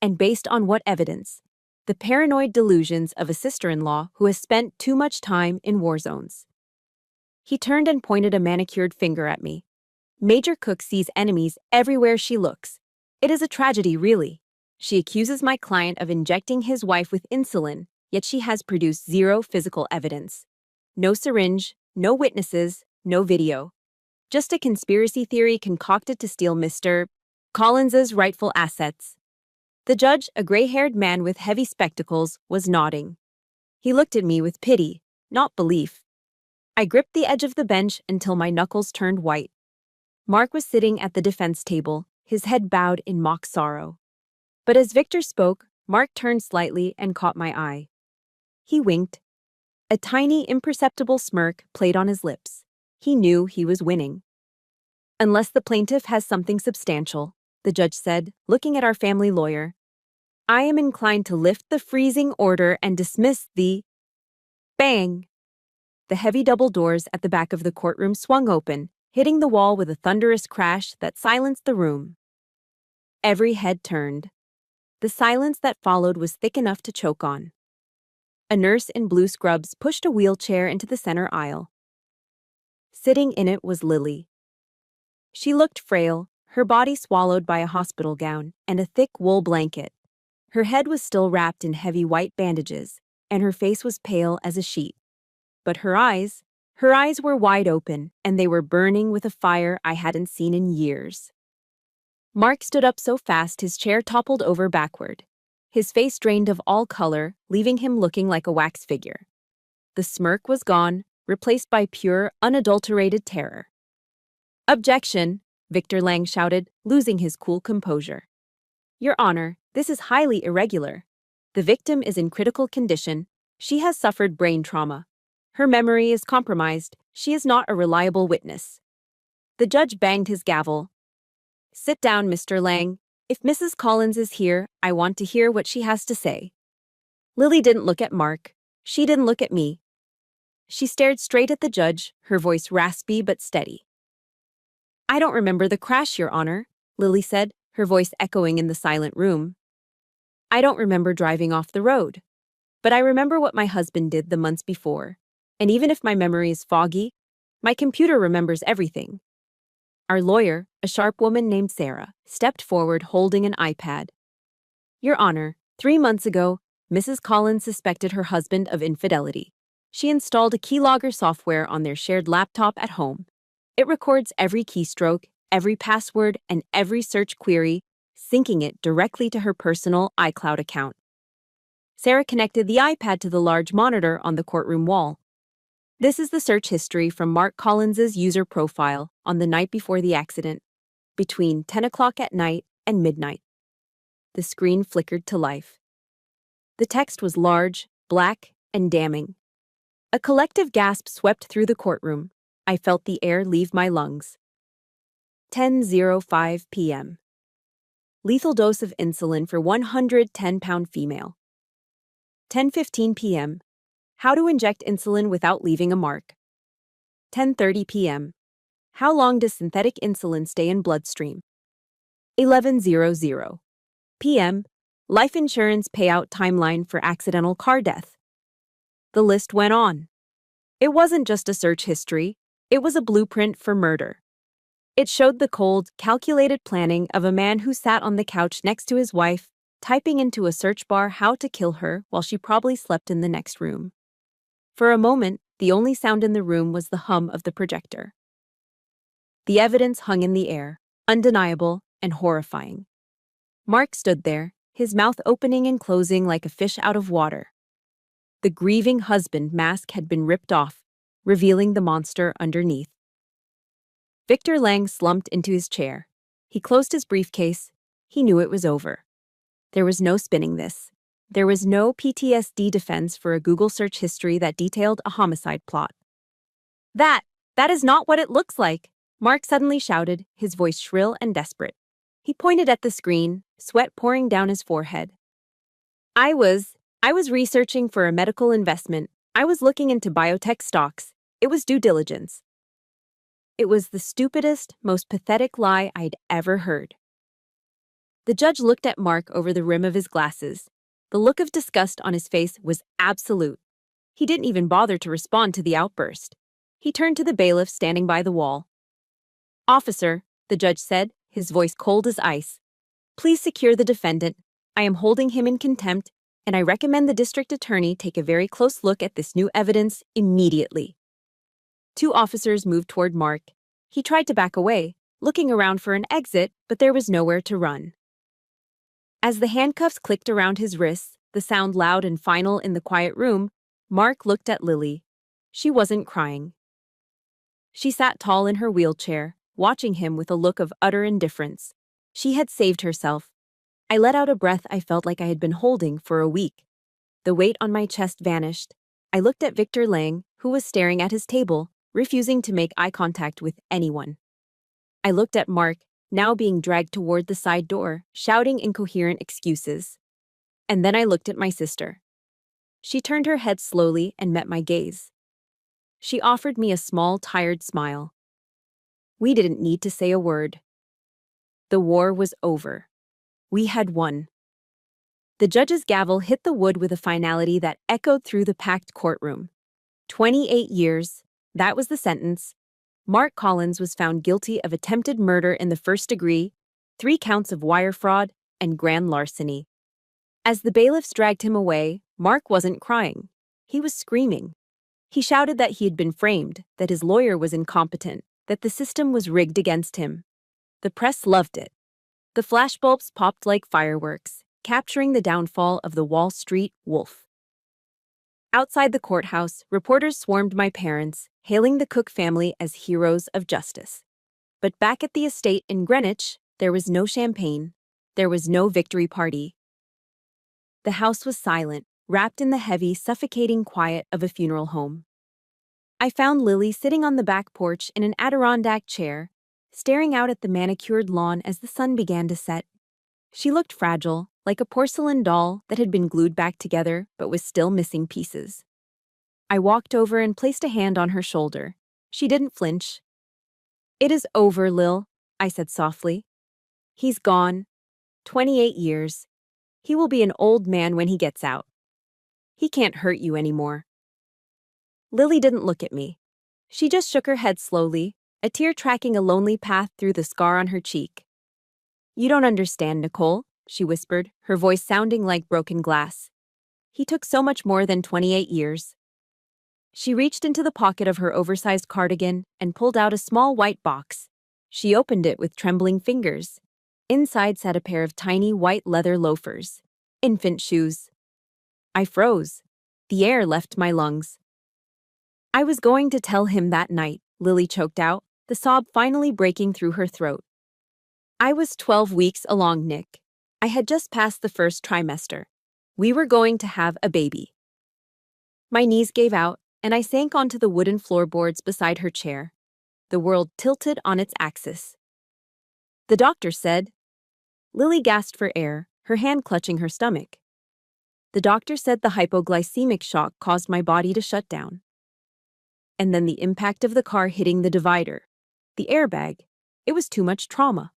Speaker 1: And based on what evidence? The paranoid delusions of a sister-in-law who has spent too much time in war zones." He turned and pointed a manicured finger at me. "Major Cook sees enemies everywhere she looks. It is a tragedy, really. She accuses my client of injecting his wife with insulin, yet she has produced zero physical evidence. No syringe, no witnesses, no video. Just a conspiracy theory concocted to steal Mr. Collins's rightful assets." The judge, a gray-haired man with heavy spectacles, was nodding. He looked at me with pity, not belief. I gripped the edge of the bench until my knuckles turned white. Mark was sitting at the defense table, his head bowed in mock sorrow. But as Victor spoke, Mark turned slightly and caught my eye. He winked. A tiny, imperceptible smirk played on his lips. He knew he was winning. "Unless the plaintiff has something substantial," the judge said, looking at our family lawyer, "I am inclined to lift the freezing order and dismiss the—" Bang! The heavy double doors at the back of the courtroom swung open, hitting the wall with a thunderous crash that silenced the room. Every head turned. The silence that followed was thick enough to choke on. A nurse in blue scrubs pushed a wheelchair into the center aisle. Sitting in it was Lily. She looked frail, her body swallowed by a hospital gown and a thick wool blanket. Her head was still wrapped in heavy white bandages, and her face was pale as a sheet. But her eyes were wide open, and they were burning with a fire I hadn't seen in years. Mark stood up so fast his chair toppled over backward. His face drained of all color, leaving him looking like a wax figure. The smirk was gone, replaced by pure, unadulterated terror. "Objection!" Victor Lang shouted, losing his cool composure. "Your Honor, this is highly irregular. The victim is in critical condition. She has suffered brain trauma. Her memory is compromised. She is not a reliable witness." The judge banged his gavel. "Sit down, Mr. Lang. If Mrs. Collins is here, I want to hear what she has to say." Lily didn't look at Mark. She didn't look at me. She stared straight at the judge, her voice raspy but steady. "I don't remember the crash, Your Honor," Lily said, her voice echoing in the silent room. "I don't remember driving off the road. But I remember what my husband did the months before. And even if my memory is foggy, my computer remembers everything." Our lawyer, a sharp woman named Sarah, stepped forward holding an iPad. "Your Honor, 3 months ago, Mrs. Collins suspected her husband of infidelity. She installed a keylogger software on their shared laptop at home. It records every keystroke, every password, and every search query, syncing it directly to her personal iCloud account." Sarah connected the iPad to the large monitor on the courtroom wall. "This is the search history from Mark Collins's user profile on the night before the accident, between 10 o'clock at night and midnight." The screen flickered to life. The text was large, black, and damning. A collective gasp swept through the courtroom. I felt the air leave my lungs. 10:05 p.m. Lethal dose of insulin for 110-pound female. 10:15 p.m. How to inject insulin without leaving a mark. 10:30 p.m. How long does synthetic insulin stay in bloodstream? 11:00 p.m. Life insurance payout timeline for accidental car death. The list went on. It wasn't just a search history, it was a blueprint for murder. It showed the cold, calculated planning of a man who sat on the couch next to his wife, typing into a search bar how to kill her while she probably slept in the next room. For a moment, the only sound in the room was the hum of the projector. The evidence hung in the air, undeniable and horrifying. Mark stood there, his mouth opening and closing like a fish out of water. The grieving husband mask had been ripped off, revealing the monster underneath. Victor Lang slumped into his chair. He closed his briefcase. He knew it was over. There was no spinning this. There was no PTSD defense for a Google search history that detailed a homicide plot. That is not what it looks like," Mark suddenly shouted, his voice shrill and desperate. He pointed at the screen, sweat pouring down his forehead. I was. I was researching for a medical investment. I was looking into biotech stocks. It was due diligence. It was the stupidest, most pathetic lie I'd ever heard. The judge looked at Mark over the rim of his glasses. The look of disgust on his face was absolute. He didn't even bother to respond to the outburst. He turned to the bailiff standing by the wall. "Officer," the judge said, his voice cold as ice, "please secure the defendant. I am holding him in contempt, and I recommend the district attorney take a very close look at this new evidence immediately." Two officers moved toward Mark. He tried to back away, looking around for an exit, but there was nowhere to run. As the handcuffs clicked around his wrists, the sound loud and final in the quiet room, Mark looked at Lily. She wasn't crying. She sat tall in her wheelchair, watching him with a look of utter indifference. She had saved herself. I let out a breath I felt like I had been holding for a week. The weight on my chest vanished. I looked at Victor Lang, who was staring at his table, refusing to make eye contact with anyone. I looked at Mark, now being dragged toward the side door, shouting incoherent excuses. And then I looked at my sister. She turned her head slowly and met my gaze. She offered me a small, tired smile. We didn't need to say a word. The war was over. We had won. The judge's gavel hit the wood with a finality that echoed through the packed courtroom. 28 years, that was the sentence. Mark Collins was found guilty of attempted murder in the first degree, 3 counts of wire fraud, and grand larceny. As the bailiffs dragged him away, Mark wasn't crying. He was screaming. He shouted that he had been framed, that his lawyer was incompetent, that the system was rigged against him. The press loved it. The flashbulbs popped like fireworks, capturing the downfall of the Wall Street wolf. Outside the courthouse, reporters swarmed my parents, hailing the Cook family as heroes of justice. But back at the estate in Greenwich, there was no champagne. There was no victory party. The house was silent, wrapped in the heavy, suffocating quiet of a funeral home. I found Lily sitting on the back porch in an Adirondack chair, staring out at the manicured lawn as the sun began to set. She looked fragile, like a porcelain doll that had been glued back together but was still missing pieces. I walked over and placed a hand on her shoulder. She didn't flinch. "It is over, Lil," I said softly. "He's gone. 28 years. He will be an old man when he gets out. He can't hurt you anymore." Lily didn't look at me. She just shook her head slowly, a tear tracking a lonely path through the scar on her cheek. "You don't understand, Nicole," she whispered, her voice sounding like broken glass. "He took so much more than 28 years. She reached into the pocket of her oversized cardigan and pulled out a small white box. She opened it with trembling fingers. Inside sat a pair of tiny white leather loafers. Infant shoes. I froze. The air left my lungs. "I was going to tell him that night," Lily choked out, the sob finally breaking through her throat. "I was 12 weeks along, Nick. I had just passed the first trimester. We were going to have a baby." My knees gave out, and I sank onto the wooden floorboards beside her chair. The world tilted on its axis. "The doctor said..." Lily gasped for air, her hand clutching her stomach. "The doctor said the hypoglycemic shock caused my body to shut down." And then the impact of the car hitting the divider. The airbag. It was too much trauma.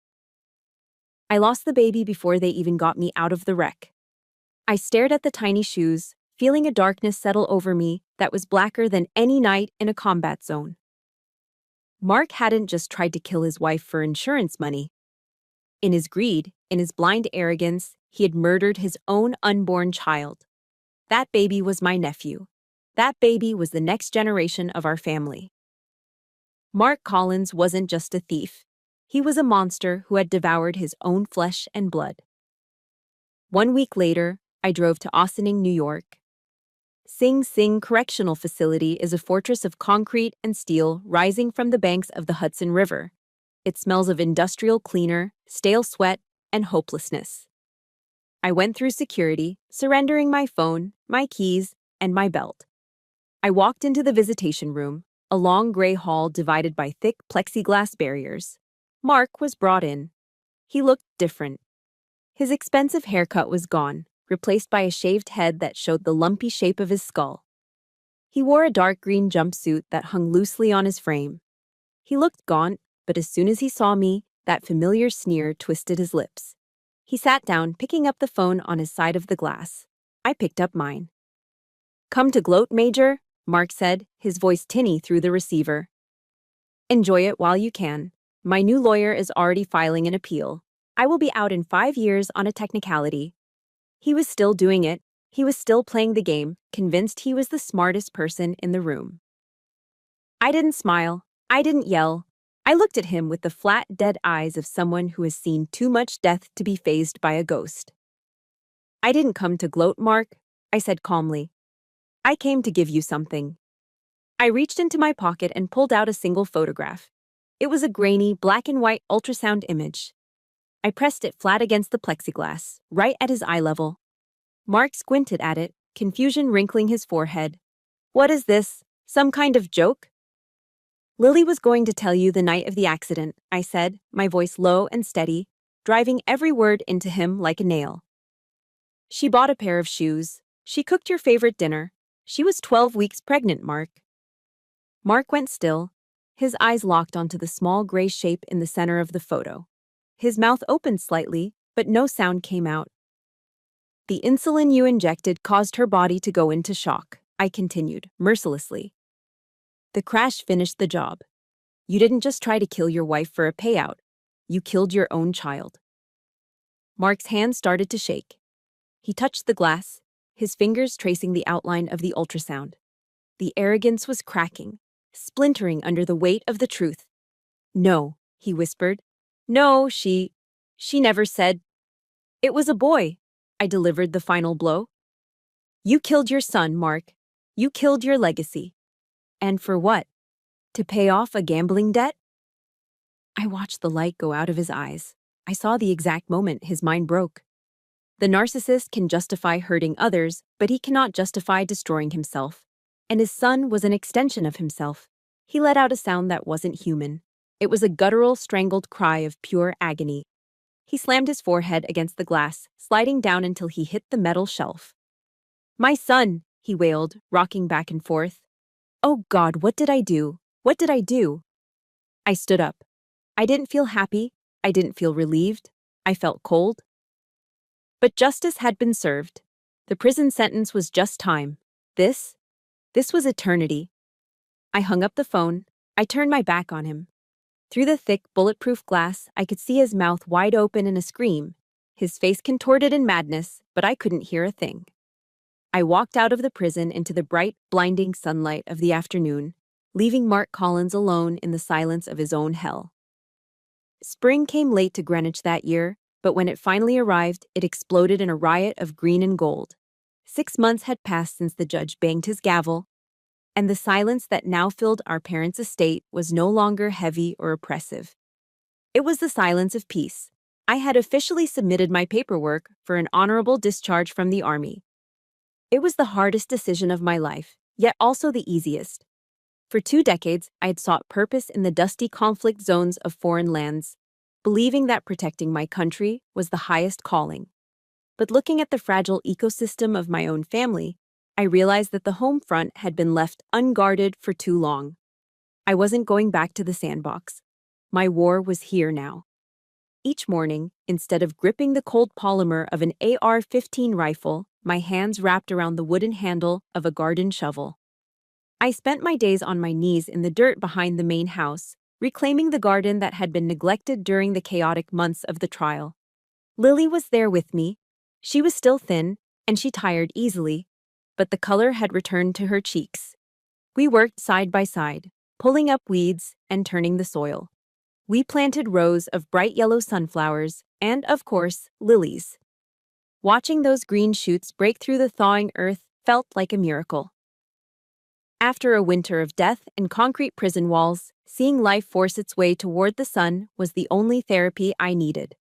Speaker 1: I lost the baby before they even got me out of the wreck. I stared at the tiny shoes, feeling a darkness settle over me that was blacker than any night in a combat zone. Mark hadn't just tried to kill his wife for insurance money. In his greed, in his blind arrogance, he had murdered his own unborn child. That baby was my nephew. That baby was the next generation of our family. Mark Collins wasn't just a thief. He was a monster who had devoured his own flesh and blood. 1 week later, I drove to Ossining, New York. Sing Sing Correctional Facility is a fortress of concrete and steel rising from the banks of the Hudson River. It smells of industrial cleaner, stale sweat, and hopelessness. I went through security, surrendering my phone, my keys, and my belt. I walked into the visitation room, a long gray hall divided by thick plexiglass barriers. Mark was brought in. He looked different. His expensive haircut was gone, replaced by a shaved head that showed the lumpy shape of his skull. He wore a dark green jumpsuit that hung loosely on his frame. He looked gaunt, but as soon as he saw me, that familiar sneer twisted his lips. He sat down, picking up the phone on his side of the glass. I picked up mine. "Come to gloat, Major," Mark said, his voice tinny through the receiver. "Enjoy it while you can. My new lawyer is already filing an appeal. I will be out in 5 years on a technicality." He was still doing it. He was still playing the game, convinced he was the smartest person in the room. I didn't smile. I didn't yell. I looked at him with the flat, dead eyes of someone who has seen too much death to be fazed by a ghost. "I didn't come to gloat, Mark," I said calmly. "I came to give you something." I reached into my pocket and pulled out a single photograph. It was a grainy, black and white ultrasound image. I pressed it flat against the plexiglass, right at his eye level. Mark squinted at it, confusion wrinkling his forehead. "What is this? Some kind of joke?" "Lily was going to tell you the night of the accident," I said, my voice low and steady, driving every word into him like a nail. "She bought a pair of shoes. She cooked your favorite dinner. She was 12 weeks pregnant, Mark." Mark went still, his eyes locked onto the small gray shape in the center of the photo. His mouth opened slightly, but no sound came out. "The insulin you injected caused her body to go into shock," I continued, mercilessly. "The crash finished the job. You didn't just try to kill your wife for a payout. You killed your own child." Mark's hand started to shake. He touched the glass, his fingers tracing the outline of the ultrasound. The arrogance was cracking, splintering under the weight of the truth. "No," he whispered. "No, she never said." "It was a boy." I delivered the final blow. "You killed your son, Mark. You killed your legacy. And for what? To pay off a gambling debt?" I watched the light go out of his eyes. I saw the exact moment his mind broke. The narcissist can justify hurting others, but he cannot justify destroying himself. And his son was an extension of himself. He let out a sound that wasn't human. It was a guttural, strangled cry of pure agony. He slammed his forehead against the glass, sliding down until he hit the metal shelf. "My son," he wailed, rocking back and forth. "Oh God, what did I do? What did I do?" I stood up. I didn't feel happy. I didn't feel relieved. I felt cold. But justice had been served. The prison sentence was just time. This was eternity. I hung up the phone. I turned my back on him. Through the thick, bulletproof glass, I could see his mouth wide open in a scream, his face contorted in madness, but I couldn't hear a thing. I walked out of the prison into the bright, blinding sunlight of the afternoon, leaving Mark Collins alone in the silence of his own hell. Spring came late to Greenwich that year, but when it finally arrived, it exploded in a riot of green and gold. 6 months had passed since the judge banged his gavel, and the silence that now filled our parents' estate was no longer heavy or oppressive. It was the silence of peace. I had officially submitted my paperwork for an honorable discharge from the Army. It was the hardest decision of my life, yet also the easiest. For 2 decades, I had sought purpose in the dusty conflict zones of foreign lands, believing that protecting my country was the highest calling. But looking at the fragile ecosystem of my own family, I realized that the home front had been left unguarded for too long. I wasn't going back to the sandbox. My war was here now. Each morning, instead of gripping the cold polymer of an AR-15 rifle, my hands wrapped around the wooden handle of a garden shovel. I spent my days on my knees in the dirt behind the main house, reclaiming the garden that had been neglected during the chaotic months of the trial. Lily was there with me. She was still thin, and she tired easily, but the color had returned to her cheeks. We worked side by side, pulling up weeds and turning the soil. We planted rows of bright yellow sunflowers and, of course, lilies. Watching those green shoots break through the thawing earth felt like a miracle. After a winter of death and concrete prison walls, seeing life force its way toward the sun was the only therapy I needed.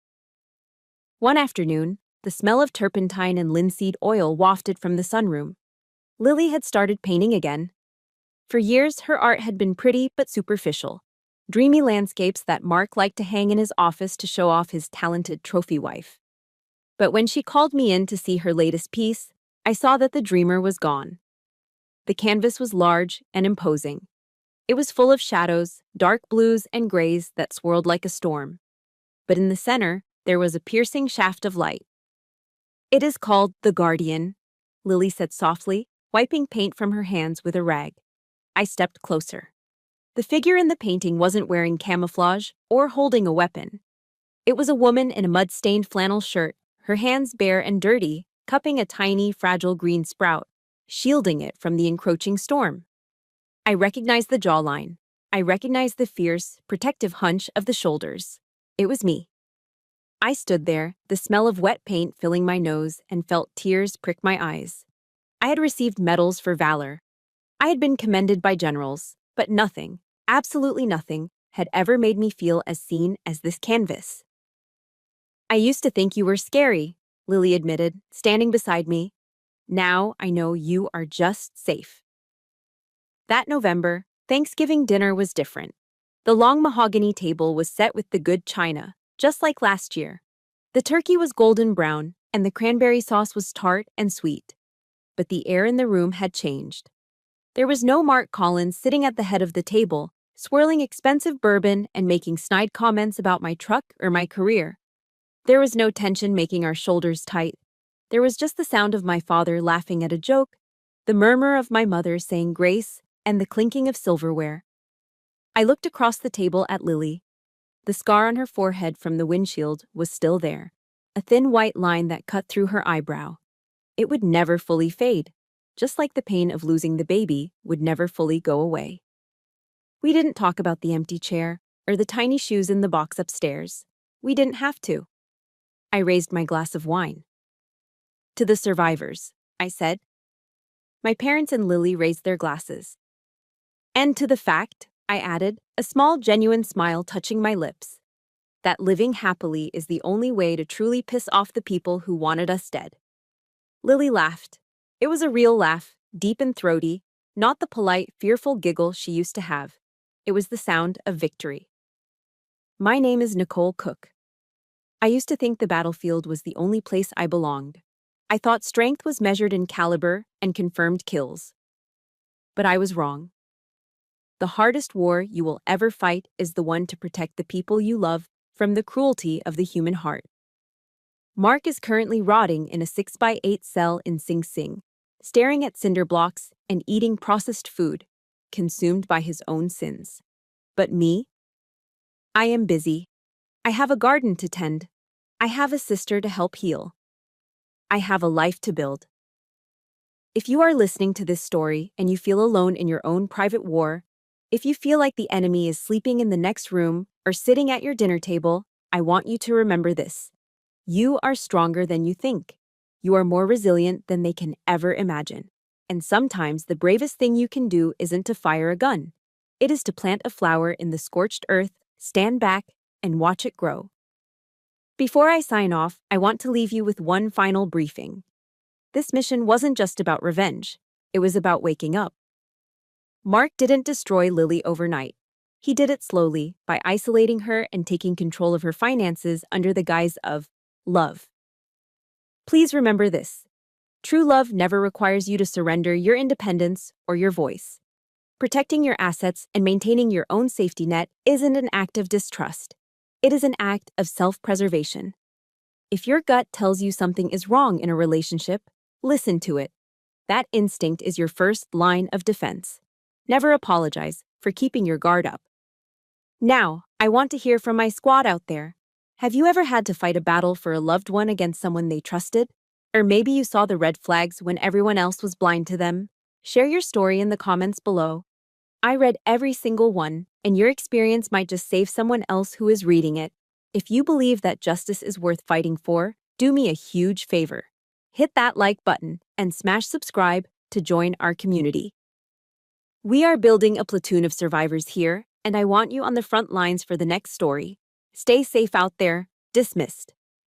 Speaker 1: One afternoon, the smell of turpentine and linseed oil wafted from the sunroom. Lily had started painting again. For years, her art had been pretty but superficial, dreamy landscapes that Mark liked to hang in his office to show off his talented trophy wife. But when she called me in to see her latest piece, I saw that the dreamer was gone. The canvas was large and imposing. It was full of shadows, dark blues and grays that swirled like a storm. But in the center, there was a piercing shaft of light. "It is called The Guardian," Lily said softly, wiping paint from her hands with a rag. I stepped closer. The figure in the painting wasn't wearing camouflage or holding a weapon. It was a woman in a mud-stained flannel shirt, her hands bare and dirty, cupping a tiny, fragile green sprout, shielding it from the encroaching storm. I recognized the jawline. I recognized the fierce, protective hunch of the shoulders. It was me. I stood there, the smell of wet paint filling my nose, and felt tears prick my eyes. I had received medals for valor. I had been commended by generals, but nothing, absolutely nothing, had ever made me feel as seen as this canvas. "I used to think you were scary," Lily admitted, standing beside me. "Now I know you are just safe." That November, Thanksgiving dinner was different. The long mahogany table was set with the good china, just like last year. The turkey was golden brown, and the cranberry sauce was tart and sweet. But the air in the room had changed. There was no Mark Collins sitting at the head of the table, swirling expensive bourbon and making snide comments about my truck or my career. There was no tension making our shoulders tight. There was just the sound of my father laughing at a joke, the murmur of my mother saying grace, and the clinking of silverware. I looked across the table at Lily. The scar on her forehead from the windshield was still there, a thin white line that cut through her eyebrow. It would never fully fade, just like the pain of losing the baby would never fully go away. We didn't talk about the empty chair or the tiny shoes in the box upstairs. We didn't have to. I raised my glass of wine. "To the survivors," I said. My parents and Lily raised their glasses. "And to the fact," I added, a small genuine smile touching my lips, "that living happily is the only way to truly piss off the people who wanted us dead." Lily laughed. It was a real laugh, deep and throaty, not the polite, fearful giggle she used to have. It was the sound of victory. "My name is Nicole Cook. I used to think the battlefield was the only place I belonged. I thought strength was measured in caliber and confirmed kills. But I was wrong. The hardest war you will ever fight is the one to protect the people you love from the cruelty of the human heart." Mark is currently rotting in a 6x8 cell in Sing Sing, staring at cinder blocks and eating processed food, consumed by his own sins. But me? I am busy. I have a garden to tend. I have a sister to help heal. I have a life to build. If you are listening to this story and you feel alone in your own private war, if you feel like the enemy is sleeping in the next room or sitting at your dinner table, I want you to remember this. You are stronger than you think. You are more resilient than they can ever imagine. And sometimes the bravest thing you can do isn't to fire a gun. It is to plant a flower in the scorched earth, stand back, and watch it grow. Before I sign off, I want to leave you with one final briefing. This mission wasn't just about revenge. It was about waking up. Mark didn't destroy Lily overnight. He did it slowly, by isolating her and taking control of her finances under the guise of love. Please remember this. True love never requires you to surrender your independence or your voice. Protecting your assets and maintaining your own safety net isn't an act of distrust. It is an act of self-preservation. If your gut tells you something is wrong in a relationship, listen to it. That instinct is your first line of defense. Never apologize for keeping your guard up. Now, I want to hear from my squad out there. Have you ever had to fight a battle for a loved one against someone they trusted? Or maybe you saw the red flags when everyone else was blind to them? Share your story in the comments below. I read every single one, and your experience might just save someone else who is reading it. If you believe that justice is worth fighting for, do me a huge favor. Hit that like button and smash subscribe to join our community. We are building a platoon of survivors here, and I want you on the front lines for the next story. Stay safe out there. Dismissed.